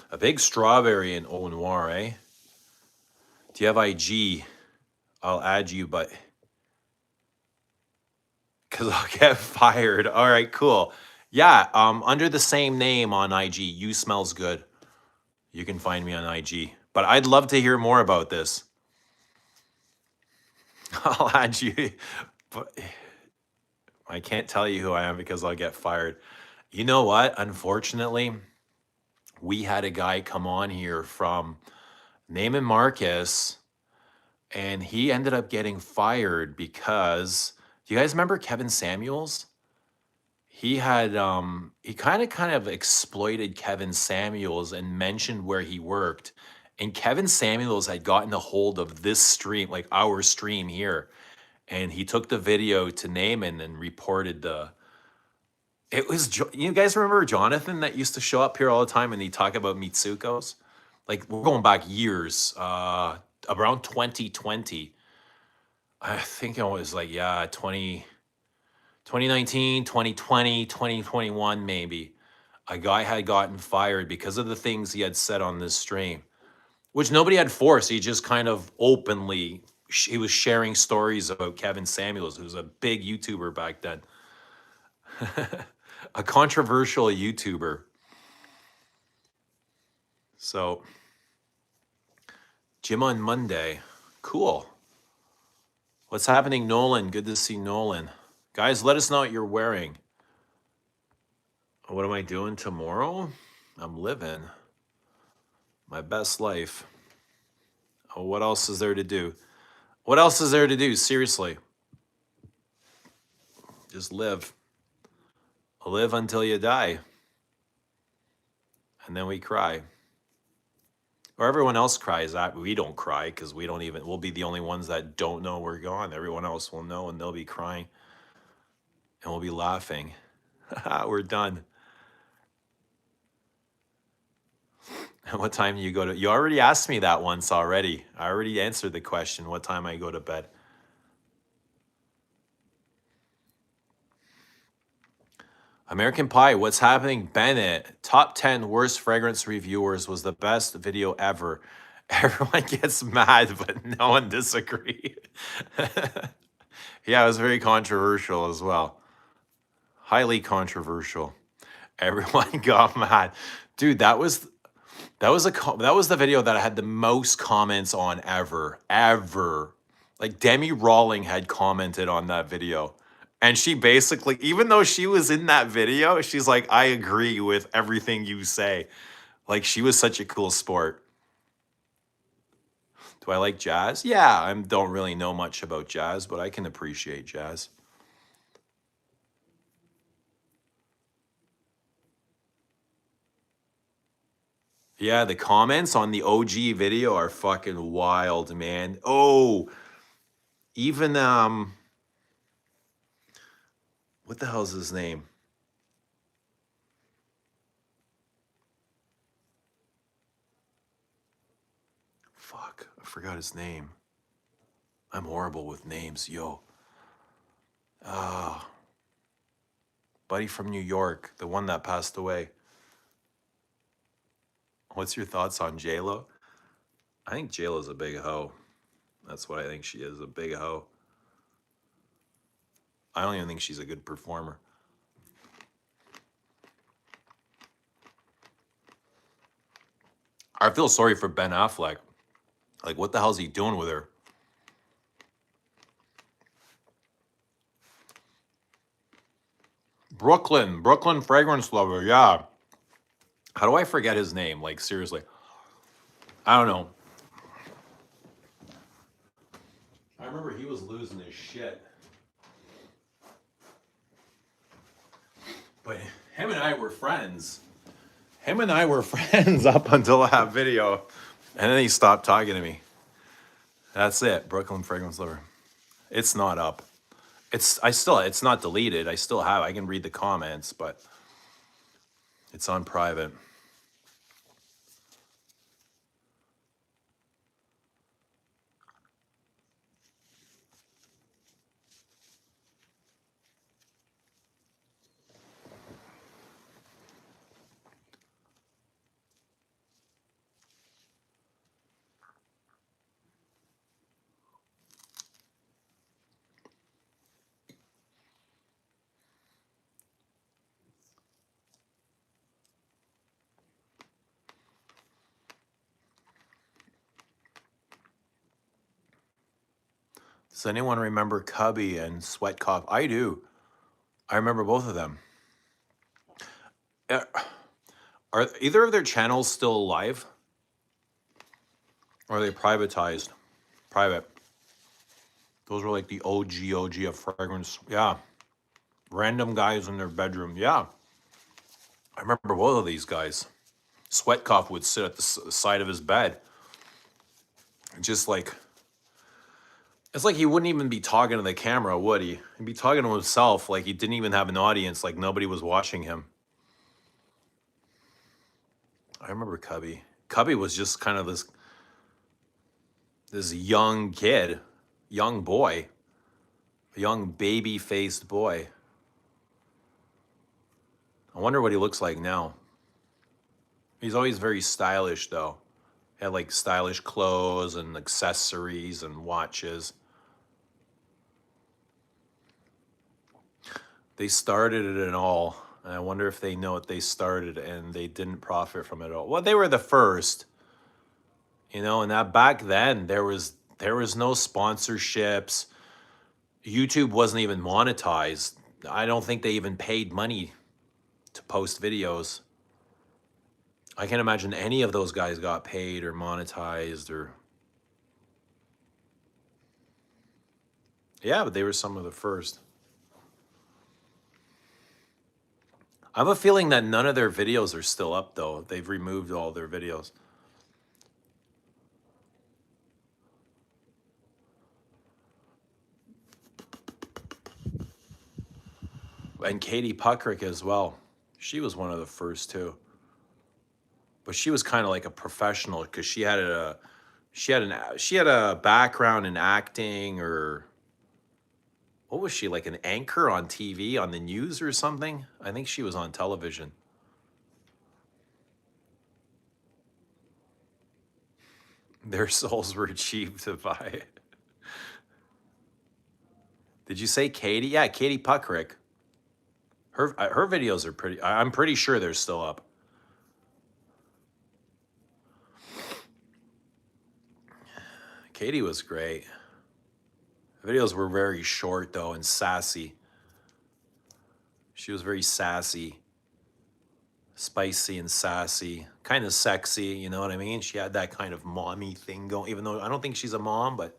A big strawberry in Eau Noir, eh? Do you have IG? I'll add you, but because I'll get fired. All right, cool. Yeah, under the same name on IG, You Smells Good. You can find me on IG. But I'd love to hear more about this. I'll add you. But I can't tell you who I am because I'll get fired. You know what? Unfortunately, we had a guy come on here from Neiman Marcus, and he ended up getting fired because, do you guys remember Kevin Samuels? He had he kind of exploited Kevin Samuels and mentioned where he worked. And Kevin Samuels had gotten a hold of this stream, like our stream here. And he took the video to Neiman and reported the. It was, you guys remember Jonathan that used to show up here all the time and he'd talk about Mitsukos? Like, we're going back years, around 2020. I think it was like, yeah, 2019, 2020, 2021, maybe. A guy had gotten fired because of the things he had said on this stream, which nobody had forced. He just kind of openly, he was sharing stories about Kevin Samuels, who's a big YouTuber back then. A controversial YouTuber. So, gym on Monday. Cool. What's happening, Nolan? Good to see Nolan. Guys, let us know what you're wearing. What am I doing tomorrow? I'm living my best life. Oh, what else is there to do? What else is there to do? Seriously. Just live. Live until you die. And then we cry. Or everyone else cries. We don't cry because we'll be the only ones that don't know we're gone. Everyone else will know and they'll be crying. And we'll be laughing. We're done. And what time do you go to? You already asked me that once already. I already answered the question, what time I go to bed. American Pie, what's happening? Bennett, top 10 worst fragrance reviewers was the best video ever. Everyone gets mad, but no one disagree. Yeah, it was very controversial as well. Highly controversial. Everyone got mad. Dude, that was the video that I had the most comments on ever. Like Demi Rawling had commented on that video. And she basically, even though she was in that video, she's like, I agree with everything you say. Like she was such a cool sport. Do I like jazz? Yeah, I don't really know much about jazz, but I can appreciate jazz. Yeah, the comments on the OG video are fucking wild, man. Oh, even what the hell's his name? Fuck, I forgot his name. I'm horrible with names, yo. Ah, buddy from New York, the one that passed away. What's your thoughts on J-Lo? I think J-Lo's a big hoe. That's what I think she is, a big hoe. I don't even think she's a good performer. I feel sorry for Ben Affleck. Like, what the hell's he doing with her? Brooklyn fragrance lover, yeah. How do I forget his name? Like, seriously. I don't know. I remember he was losing his shit. But him and I were friends. Him and I were friends up until that video. And then he stopped talking to me. That's it. Brooklyn fragrance lover. It's not up. It's not deleted. I can read the comments, but it's on private. Does anyone remember Cubby and Sweat Cop? I do. I remember both of them. Are either of their channels still alive? Or are they privatized? Private. Those were like the OG of fragrance. Yeah. Random guys in their bedroom. Yeah. I remember both of these guys. Sweat Cop would sit at the side of his bed. Just like, it's like he wouldn't even be talking to the camera, would he? He'd be talking to himself like he didn't even have an audience, like nobody was watching him. I remember Cubby. Cubby was just kind of this young kid, young boy, a young baby-faced boy. I wonder what he looks like now. He's always very stylish, though. He had like stylish clothes and accessories and watches. They started it and all. And I wonder if they know what they started and they didn't profit from it at all. Well, they were the first. You know, and that back then there was no sponsorships. YouTube wasn't even monetized. I don't think they even paid money to post videos. I can't imagine any of those guys got paid or monetized or... Yeah, but they were some of the first. I have a feeling that none of their videos are still up, though. They've removed all their videos. And Katie Puckrick as well. She was one of the first, too. But she was kind of like a professional because she had a background in acting or What was she, like an anchor on TV, on the news or something? I think she was on television. Their souls were cheap to buy. Did you say Katie? Yeah, Katie Puckrick. Her videos are pretty. I'm pretty sure they're still up. Katie was great. The videos were very short though and sassy. She was very sassy, spicy and sassy, kind of sexy. You know what I mean? She had that kind of mommy thing going. Even though I don't think she's a mom, but.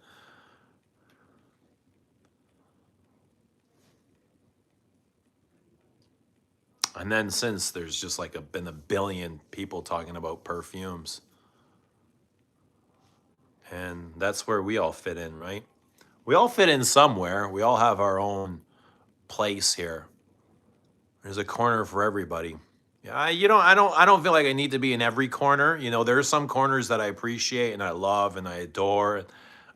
And then since there's just like been a billion people talking about perfumes. And that's where we all fit in, right? We all fit in somewhere. We all have our own place here. There's a corner for everybody. Yeah, I don't feel like I need to be in every corner. You know, there are some corners that I appreciate and I love and I adore.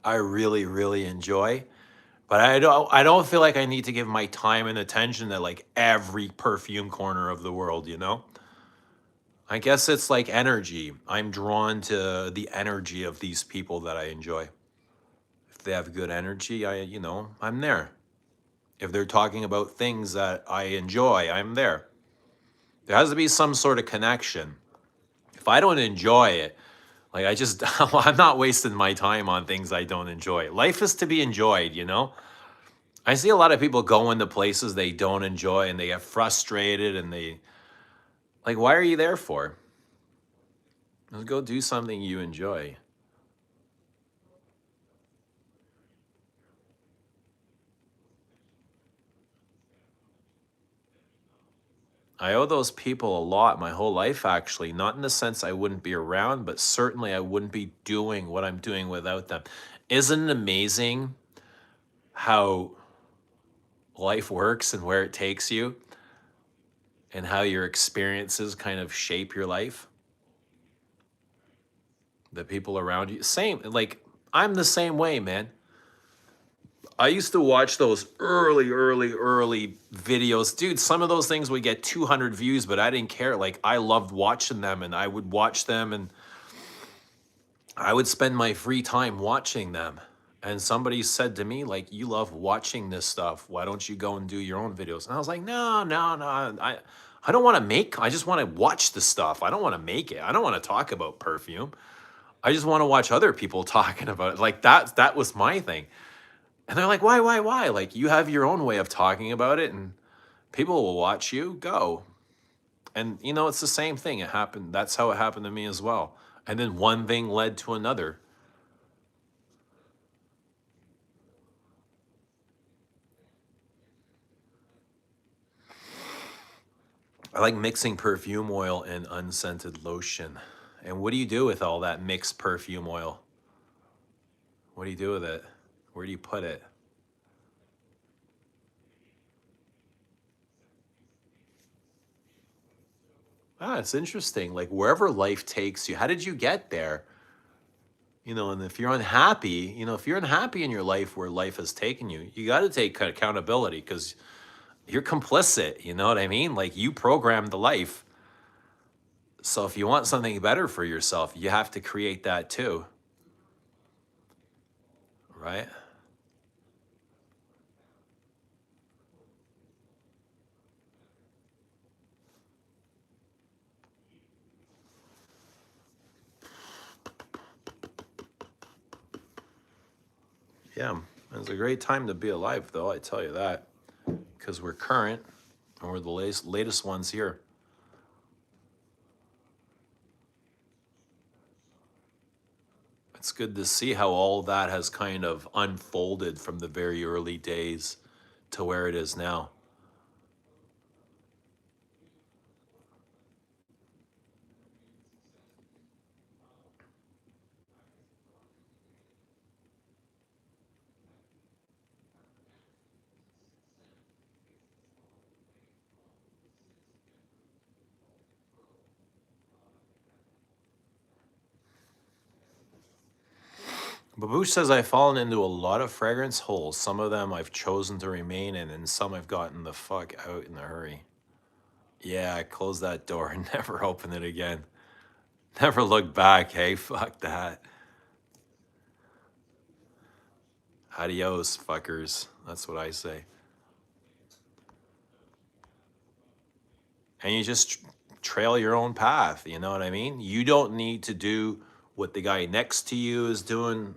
I really, really enjoy. But I don't feel like I need to give my time and attention to like every perfume corner of the world, you know? I guess it's like energy. I'm drawn to the energy of these people that I enjoy. If they have good energy, I'm there. If they're talking about things that I enjoy, I'm there. There has to be some sort of connection. If I don't enjoy it, like I'm not wasting my time on things I don't enjoy. Life is to be enjoyed, you know? I see a lot of people go into places they don't enjoy and they get frustrated and like, why are you there for? Let's go do something you enjoy. I owe those people a lot my whole life, actually. Not in the sense I wouldn't be around, but certainly I wouldn't be doing what I'm doing without them. Isn't it amazing how life works and where it takes you and how your experiences kind of shape your life? The people around you, same, like I'm the same way, man. I used to watch those early videos. Dude, some of those things would get 200 views, but I didn't care. Like, I loved watching them and I would watch them and I would spend my free time watching them. And somebody said to me, like, you love watching this stuff. Why don't you go and do your own videos? And I was like, no, no, no. I don't want to make, I just want to watch the stuff. I don't want to make it. I don't want to talk about perfume. I just want to watch other people talking about it. Like that was my thing. And they're like, why? Like, you have your own way of talking about it and people will watch you go. And, it's the same thing. It happened. That's how it happened to me as well. And then one thing led to another. I like mixing perfume oil and unscented lotion. And what do you do with all that mixed perfume oil? What do you do with it? Where do you put it? It's interesting. Like, wherever life takes you, how did you get there? And if you're unhappy, if you're unhappy in your life where life has taken you, you got to take accountability because you're complicit. You know what I mean? Like, you programmed the life. So if you want something better for yourself, you have to create that too. Right? Yeah. It's a great time to be alive, though, I tell you that. Because we're current and we're the latest ones here. It's good to see how all that has kind of unfolded from the very early days to where it is now. Babouche says, I've fallen into a lot of fragrance holes. Some of them I've chosen to remain in, and some I've gotten the fuck out in a hurry. Yeah, I closed that door and never opened it again. Never looked back, hey, fuck that. Adios, fuckers. That's what I say. And you just trail your own path, you know what I mean? You don't need to do what the guy next to you is doing,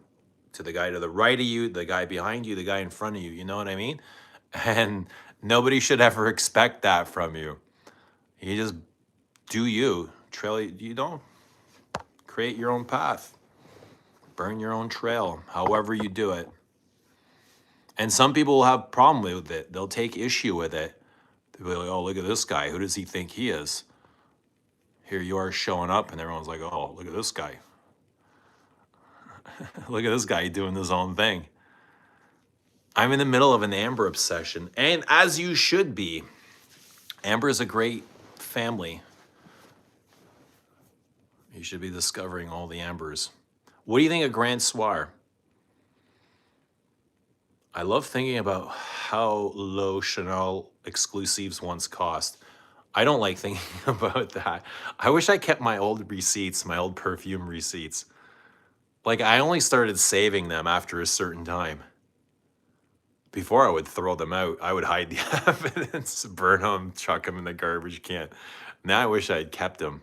to the guy to the right of you, the guy behind you, the guy in front of you, you know what I mean? And nobody should ever expect that from you. You just do you. Trail, you don't create your own path. Burn your own trail, however you do it. And some people will have problem with it. They'll take issue with it. They'll be like, oh, look at this guy. Who does he think he is? Here you are showing up and everyone's like, oh, look at this guy. Look at this guy doing his own thing. I'm in the middle of an amber obsession, and as you should be. Amber is a great family. You should be discovering all the ambers. What do you think of Grand Soir? I love thinking about how low Chanel exclusives once cost. I don't like thinking about that. I wish I kept my old receipts, my old perfume receipts. Like, I only started saving them after a certain time. Before I would throw them out, I would hide the evidence, burn them, chuck them in the garbage can. Now I wish I had kept them.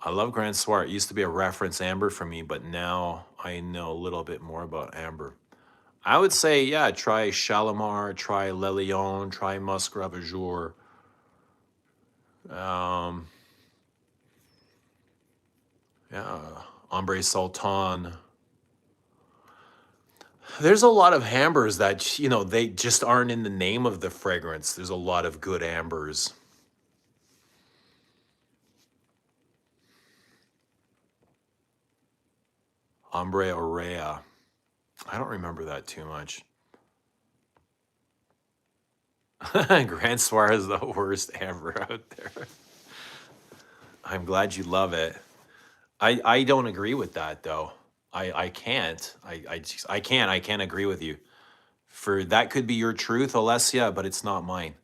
I love Grand Soir. It used to be a reference amber for me, but now I know a little bit more about amber. I would say, yeah, try Shalimar, try Le Lion, try Musk Ravageur. Yeah, Ombre Sultan. There's a lot of ambers that, you know, they just aren't in the name of the fragrance. There's a lot of good ambers. Ombre Aurea. I don't remember that too much. Grand Soir is the worst amber out there. I'm glad you love it. I don't agree with that though. I can't. I can't agree with you. For that could be your truth, Alessia, but it's not mine.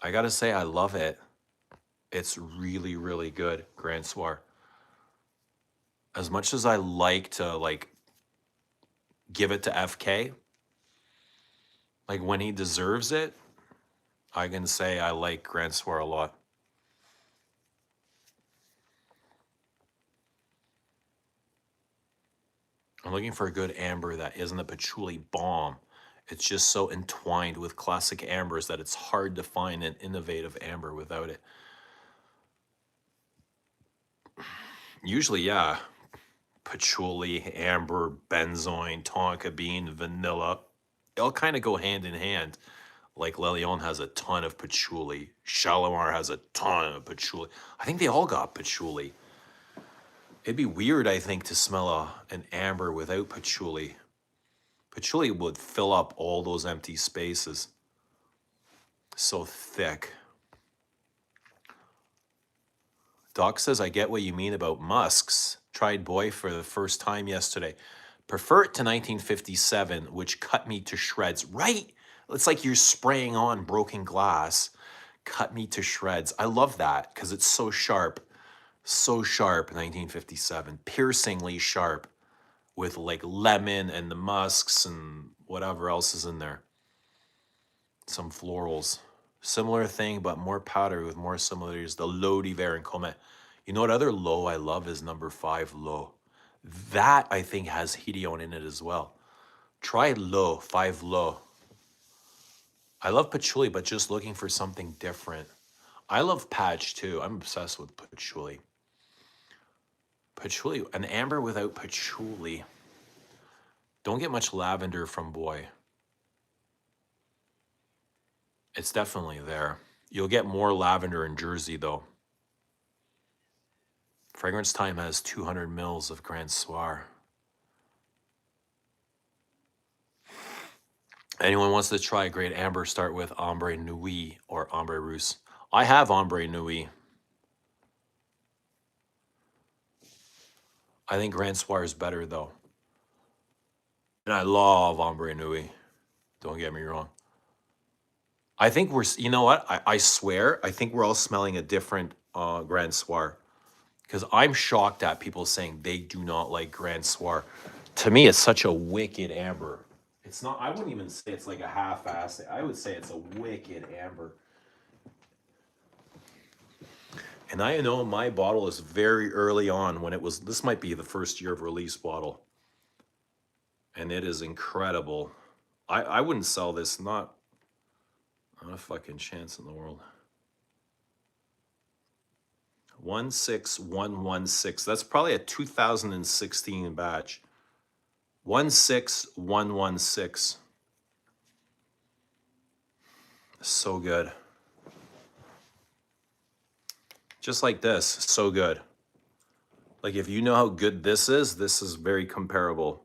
I gotta say I love it. It's really, really good, Grand Soir. As much as I like to give it to FK, like when he deserves it, I can say I like Grand Soir a lot. I'm looking for a good amber that isn't a patchouli bomb. It's just so entwined with classic ambers that it's hard to find an innovative amber without it. Usually, yeah, patchouli, amber, benzoin, tonka bean, vanilla. They all kind of go hand in hand. Like Le Lion has a ton of patchouli. Shalimar has a ton of patchouli. I think they all got patchouli. It'd be weird, I think, to smell an amber without patchouli. Patchouli would fill up all those empty spaces. So thick. Doc says, I get what you mean about musks. Tried Boy for the first time yesterday. Prefer it to 1957, which cut me to shreds. Right? It's like you're spraying on broken glass. Cut me to shreds. I love that because it's so sharp. So sharp, 1957. Piercingly sharp with like lemon and the musks and whatever else is in there. Some florals. Similar thing, but more powder with more similarities. The L'Eau d'Hiver and Comet. You know what other L'Eau I love is number 5 L'Eau. That, I think, has Hedion in it as well. Try L'Eau, 5 L'Eau. I love patchouli, but just looking for something different. I love patch, too. I'm obsessed with patchouli. Patchouli, an amber without patchouli. Don't get much lavender from Boy. It's definitely there. You'll get more lavender in Jersey, though. Fragrance Time has 200 mils of Grand Soir. Anyone wants to try a great amber, start with Ombre Nuit or Ombre Rousse. I have Ombre Nuit. I think Grand Soir is better though. And I love Ombre Nuit. Don't get me wrong. I think you know what? I swear, I think we're all smelling a different Grand Soir. Because I'm shocked at people saying they do not like Grand Soir. To me, it's such a wicked amber. It's not, I wouldn't even say it's like a half-ass. I would say it's a wicked amber. And I know my bottle is very early on when it was, this might be the first year of release bottle. And it is incredible. I wouldn't sell this, not a fucking chance in the world. 16116. That's probably a 2016 batch. 16116. So good. Just like this, so good. Like if you know how good this is very comparable.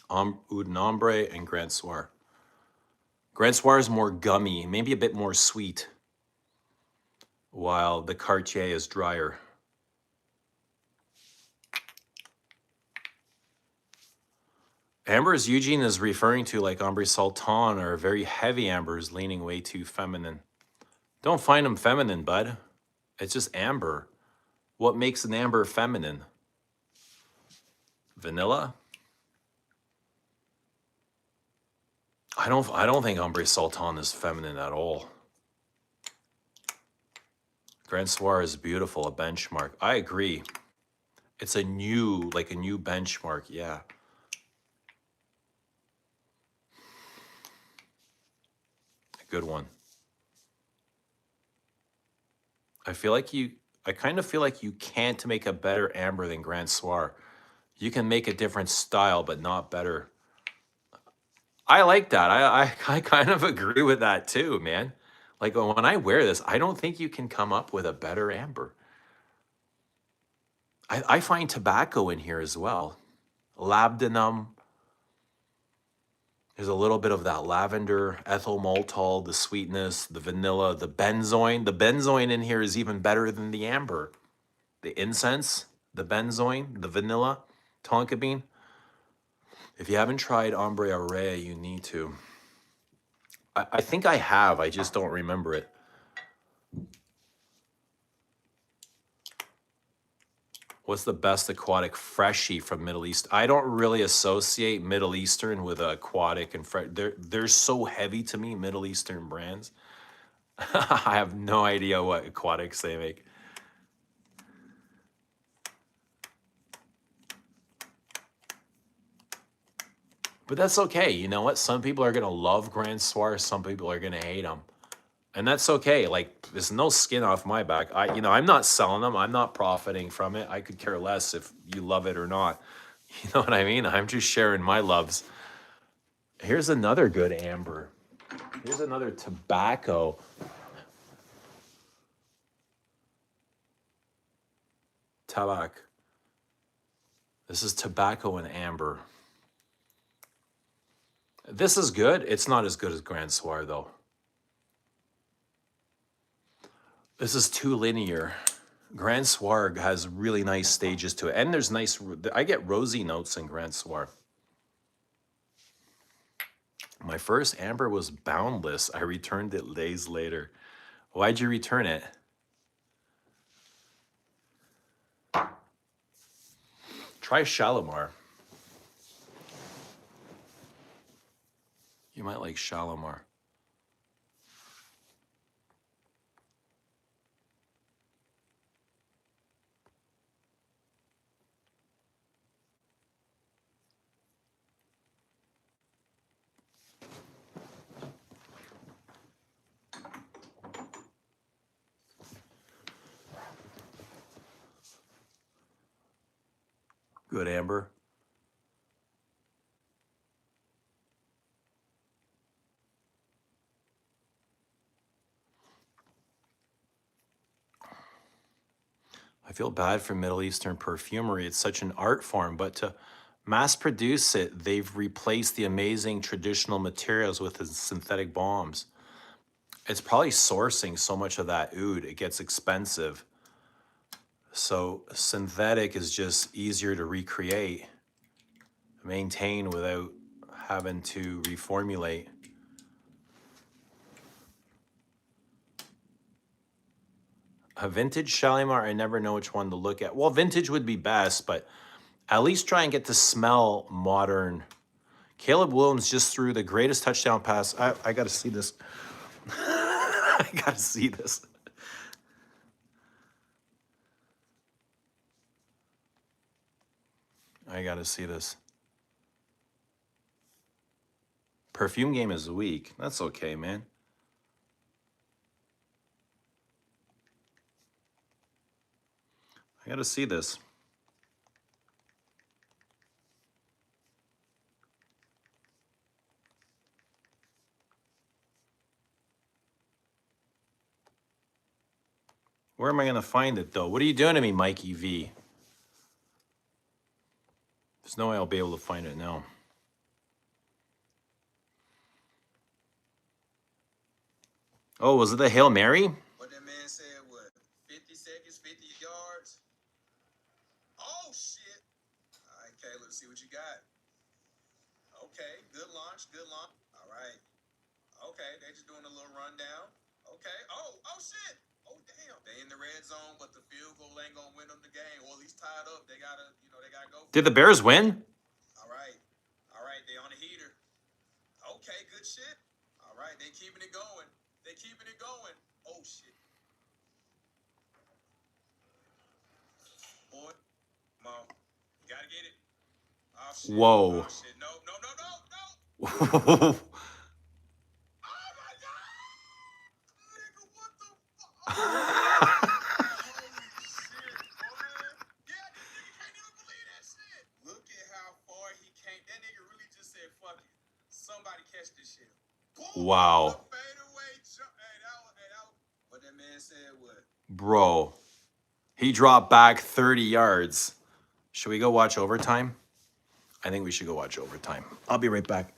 Uden Ombre and Grand Soir. Grand Soir is more gummy, maybe a bit more sweet, while the Cartier is drier. Ambers Eugene is referring to, like Ambre Sultan, are very heavy ambers leaning way too feminine. Don't find them feminine, bud. It's just amber. What makes an amber feminine? Vanilla? I don't think Ambre Sultan is feminine at all. Grand Soir is beautiful, a benchmark. I agree. It's a new benchmark, yeah. A good one. I kind of feel like you can't make a better amber than Grand Soir. You can make a different style, but not better. I like that. I kind of agree with that too, man. Like when I wear this, I don't think you can come up with a better amber. I find tobacco in here as well. Labdanum. There's a little bit of that lavender, ethyl maltol, the sweetness, the vanilla, the benzoin. The benzoin in here is even better than the amber. The incense, the benzoin, the vanilla, tonka bean. If you haven't tried Ombre Array, you need to. I think I have, I just don't remember it. What's the best aquatic freshie from Middle East? I don't really associate Middle Eastern with aquatic and fresh. They're so heavy to me, Middle Eastern brands. I have no idea what aquatics they make. But that's okay. You know what? Some people are going to love Grand Soir. Some people are going to hate them. And that's okay. Like, there's no skin off my back. I'm not selling them. I'm not profiting from it. I could care less if you love it or not. You know what I mean? I'm just sharing my loves. Here's another good amber. Here's another tobacco. Tabac. This is tobacco and amber. This is good. It's not as good as Grand Soir, though. This is too linear. Grand Soir has really nice stages to it. And there's nice, I get rosy notes in Grand Soir. My first amber was Boundless. I returned it days later. Why'd you return it? Try Shalimar. You might like Shalimar. Good amber. I feel bad for Middle Eastern perfumery. It's such an art form, but to mass produce it, they've replaced the amazing traditional materials with the synthetic bombs. It's probably sourcing so much of that oud. It gets expensive. So synthetic is just easier to recreate, maintain without having to reformulate. A vintage Shalimar, I never know which one to look at. Well, vintage would be best, but at least try and get to smell modern. Caleb Williams just threw the greatest touchdown pass. I got to see this. I got to see this. I got to see this. Perfume game is weak. That's okay, man. I got to see this. Where am I going to find it, though? What are you doing to me, Mikey V? There's no way I'll be able to find it now. Oh, was it the Hail Mary? What that man said, what, 50 seconds, 50 yards? Oh, shit. All right, Caleb, let's see what you got. Okay, good launch, good launch. All right. Okay, they just doing a little rundown. Okay. Oh, shit. Oh, damn. They in the red zone, but the field goal ain't going to win them the game. Or at least tied up. They got to, they got to go. Did the Bears win? All right. All right, they on the heater. Okay, good shit. All right, they keeping it going. They keeping it going. Oh, shit. Boy, come on. You got to get it. Oh, shit. Whoa. Oh, shit. No. Whoa. Oh, my God. Nigga, what the fuck? Holy shit, boy. Yeah, this nigga can't even believe that shit. Look at how far he came. That nigga really just said, fuck it. Somebody catch this shit. Boom. Wow. The fadeaway jump. Hey, that was, what that man said, what? Bro. He dropped back 30 yards. Should we go watch overtime? I think we should go watch overtime. I'll be right back.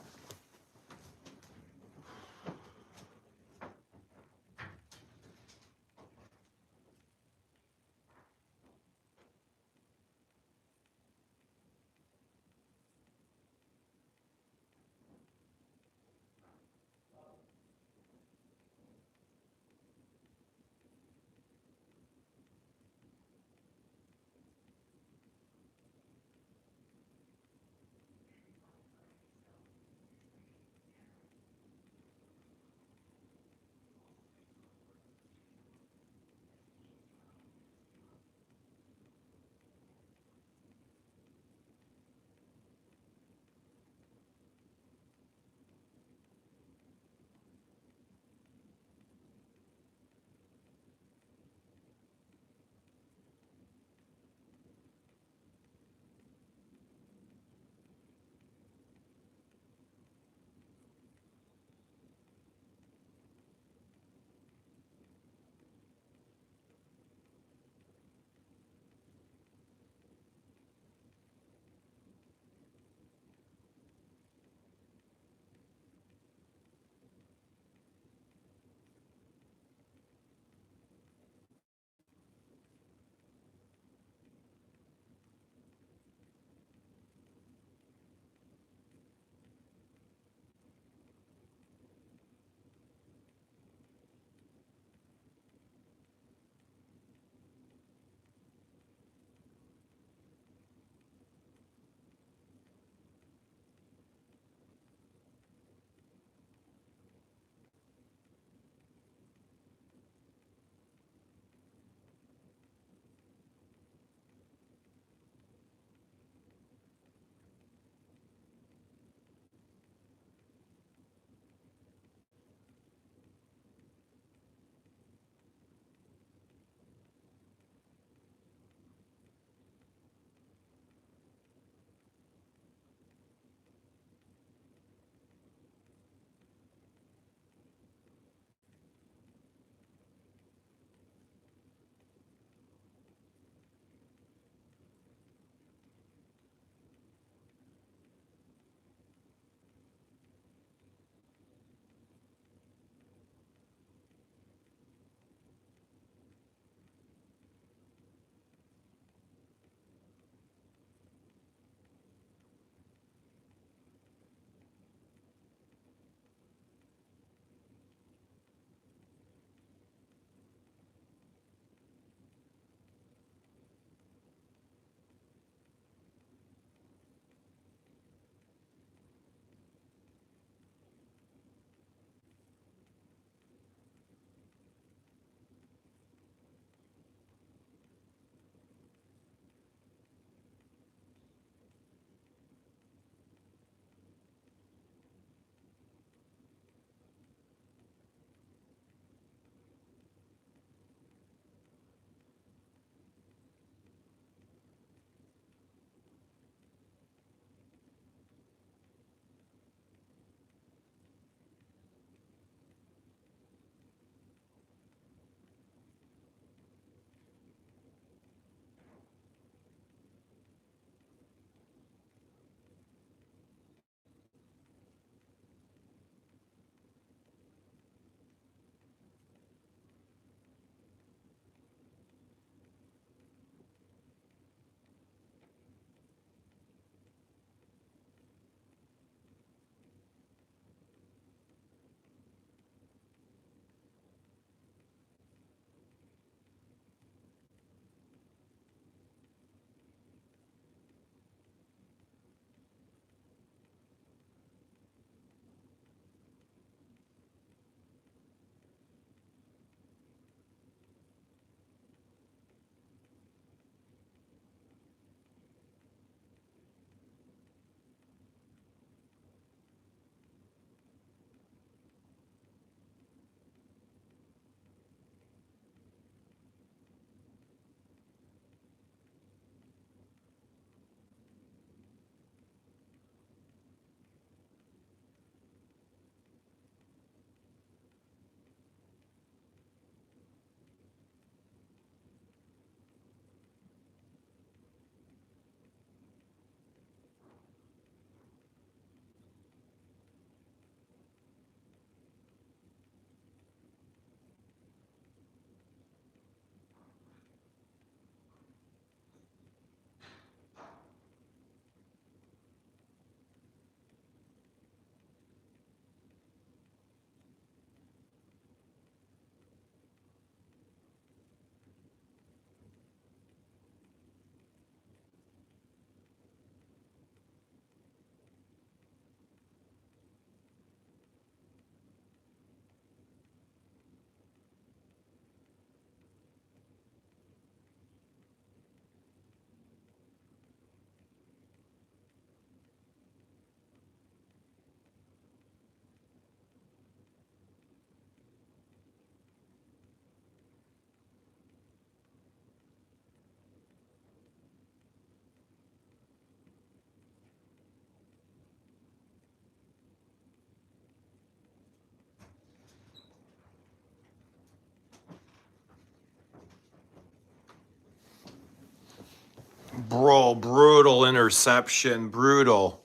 Bro, brutal interception. Brutal.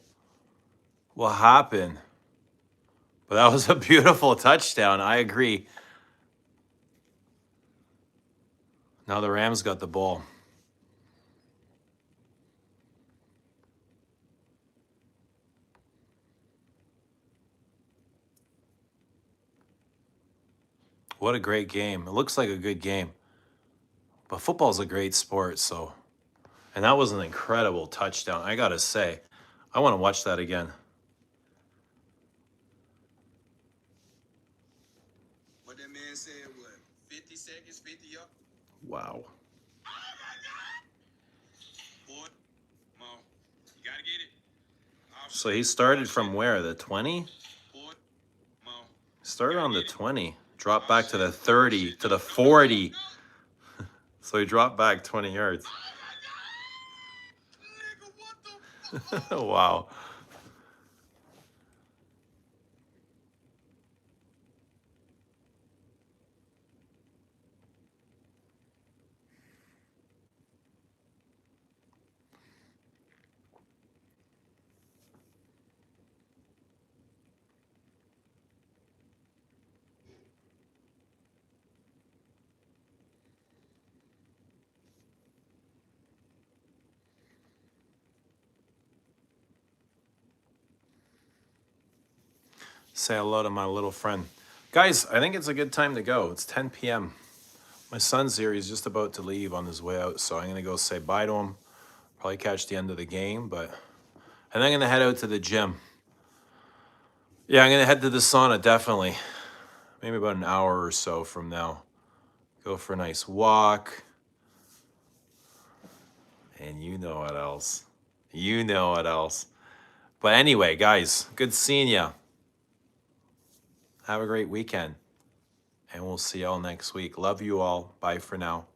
What happened? But that was a beautiful touchdown. I agree. Now the Rams got the ball. What a great game. It looks like a good game. But football's a great sport, so. And that was an incredible touchdown, I gotta say. I want to watch that again. What that man said, what, 50 seconds, 50 yards? Wow. Boy, come on. You gotta get it. So he started from where? The 20? Boy, come on. Started on the 20. Dropped back to the 30, to the 40. So he dropped back 20 yards. Nigga, what the fuck? Wow. Say hello to my little friend. Guys, I think it's a good time to go. It's 10 p.m. My son's here. He's just about to leave on his way out, so I'm going to go say bye to him. Probably catch the end of the game, but... And then I'm going to head out to the gym. Yeah, I'm going to head to the sauna, definitely. Maybe about an hour or so from now. Go for a nice walk. And you know what else. You know what else. But anyway, guys, good seeing ya. Have a great weekend. And we'll see y'all next week. Love you all. Bye for now.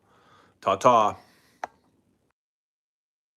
Ta-ta.